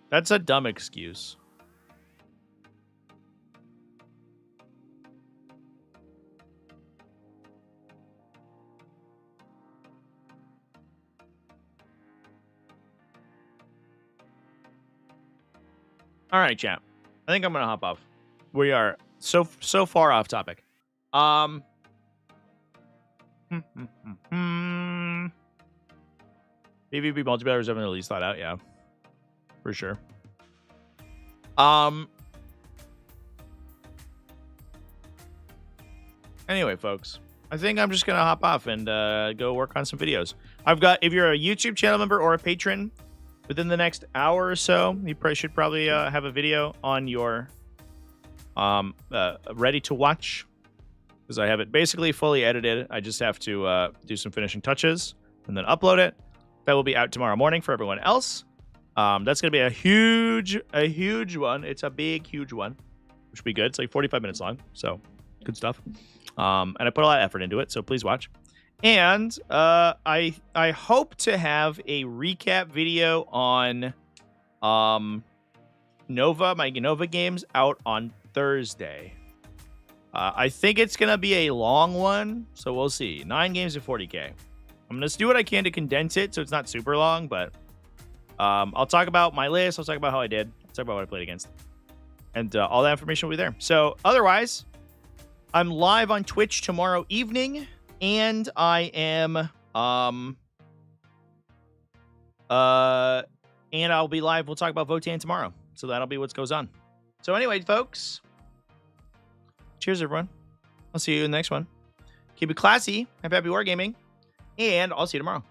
That's a dumb excuse. All right, chat. I think I'm going to hop off. We are so far off topic. PvP multiplayer is having at least thought out, yeah. For sure. Anyway, folks, I think I'm just gonna hop off and go work on some videos. If you're a YouTube channel member or a patron, within the next hour or so, you should have a video on your ready to watch, because I have it basically fully edited. I just have to do some finishing touches and then upload it. That will be out tomorrow morning for everyone else. That's going to be a huge one. It's a big, huge one, which will be good. It's like 45 minutes long, so good stuff. And I put a lot of effort into it, so please watch. And I hope to have a recap video on Nova, my Nova games, out on Thursday. I think it's going to be a long one, so we'll see. 9 games at 40k. I'm going to do what I can to condense it so it's not super long, but I'll talk about my list. I'll talk about how I did. I'll talk about what I played against. And all that information will be there. So otherwise, I'm live on Twitch tomorrow evening, and I am and I'll be live. We'll talk about Votan tomorrow. So that'll be what goes on. So anyway, folks, cheers, everyone. I'll see you in the next one. Keep it classy. Have happy wargaming. And I'll see you tomorrow.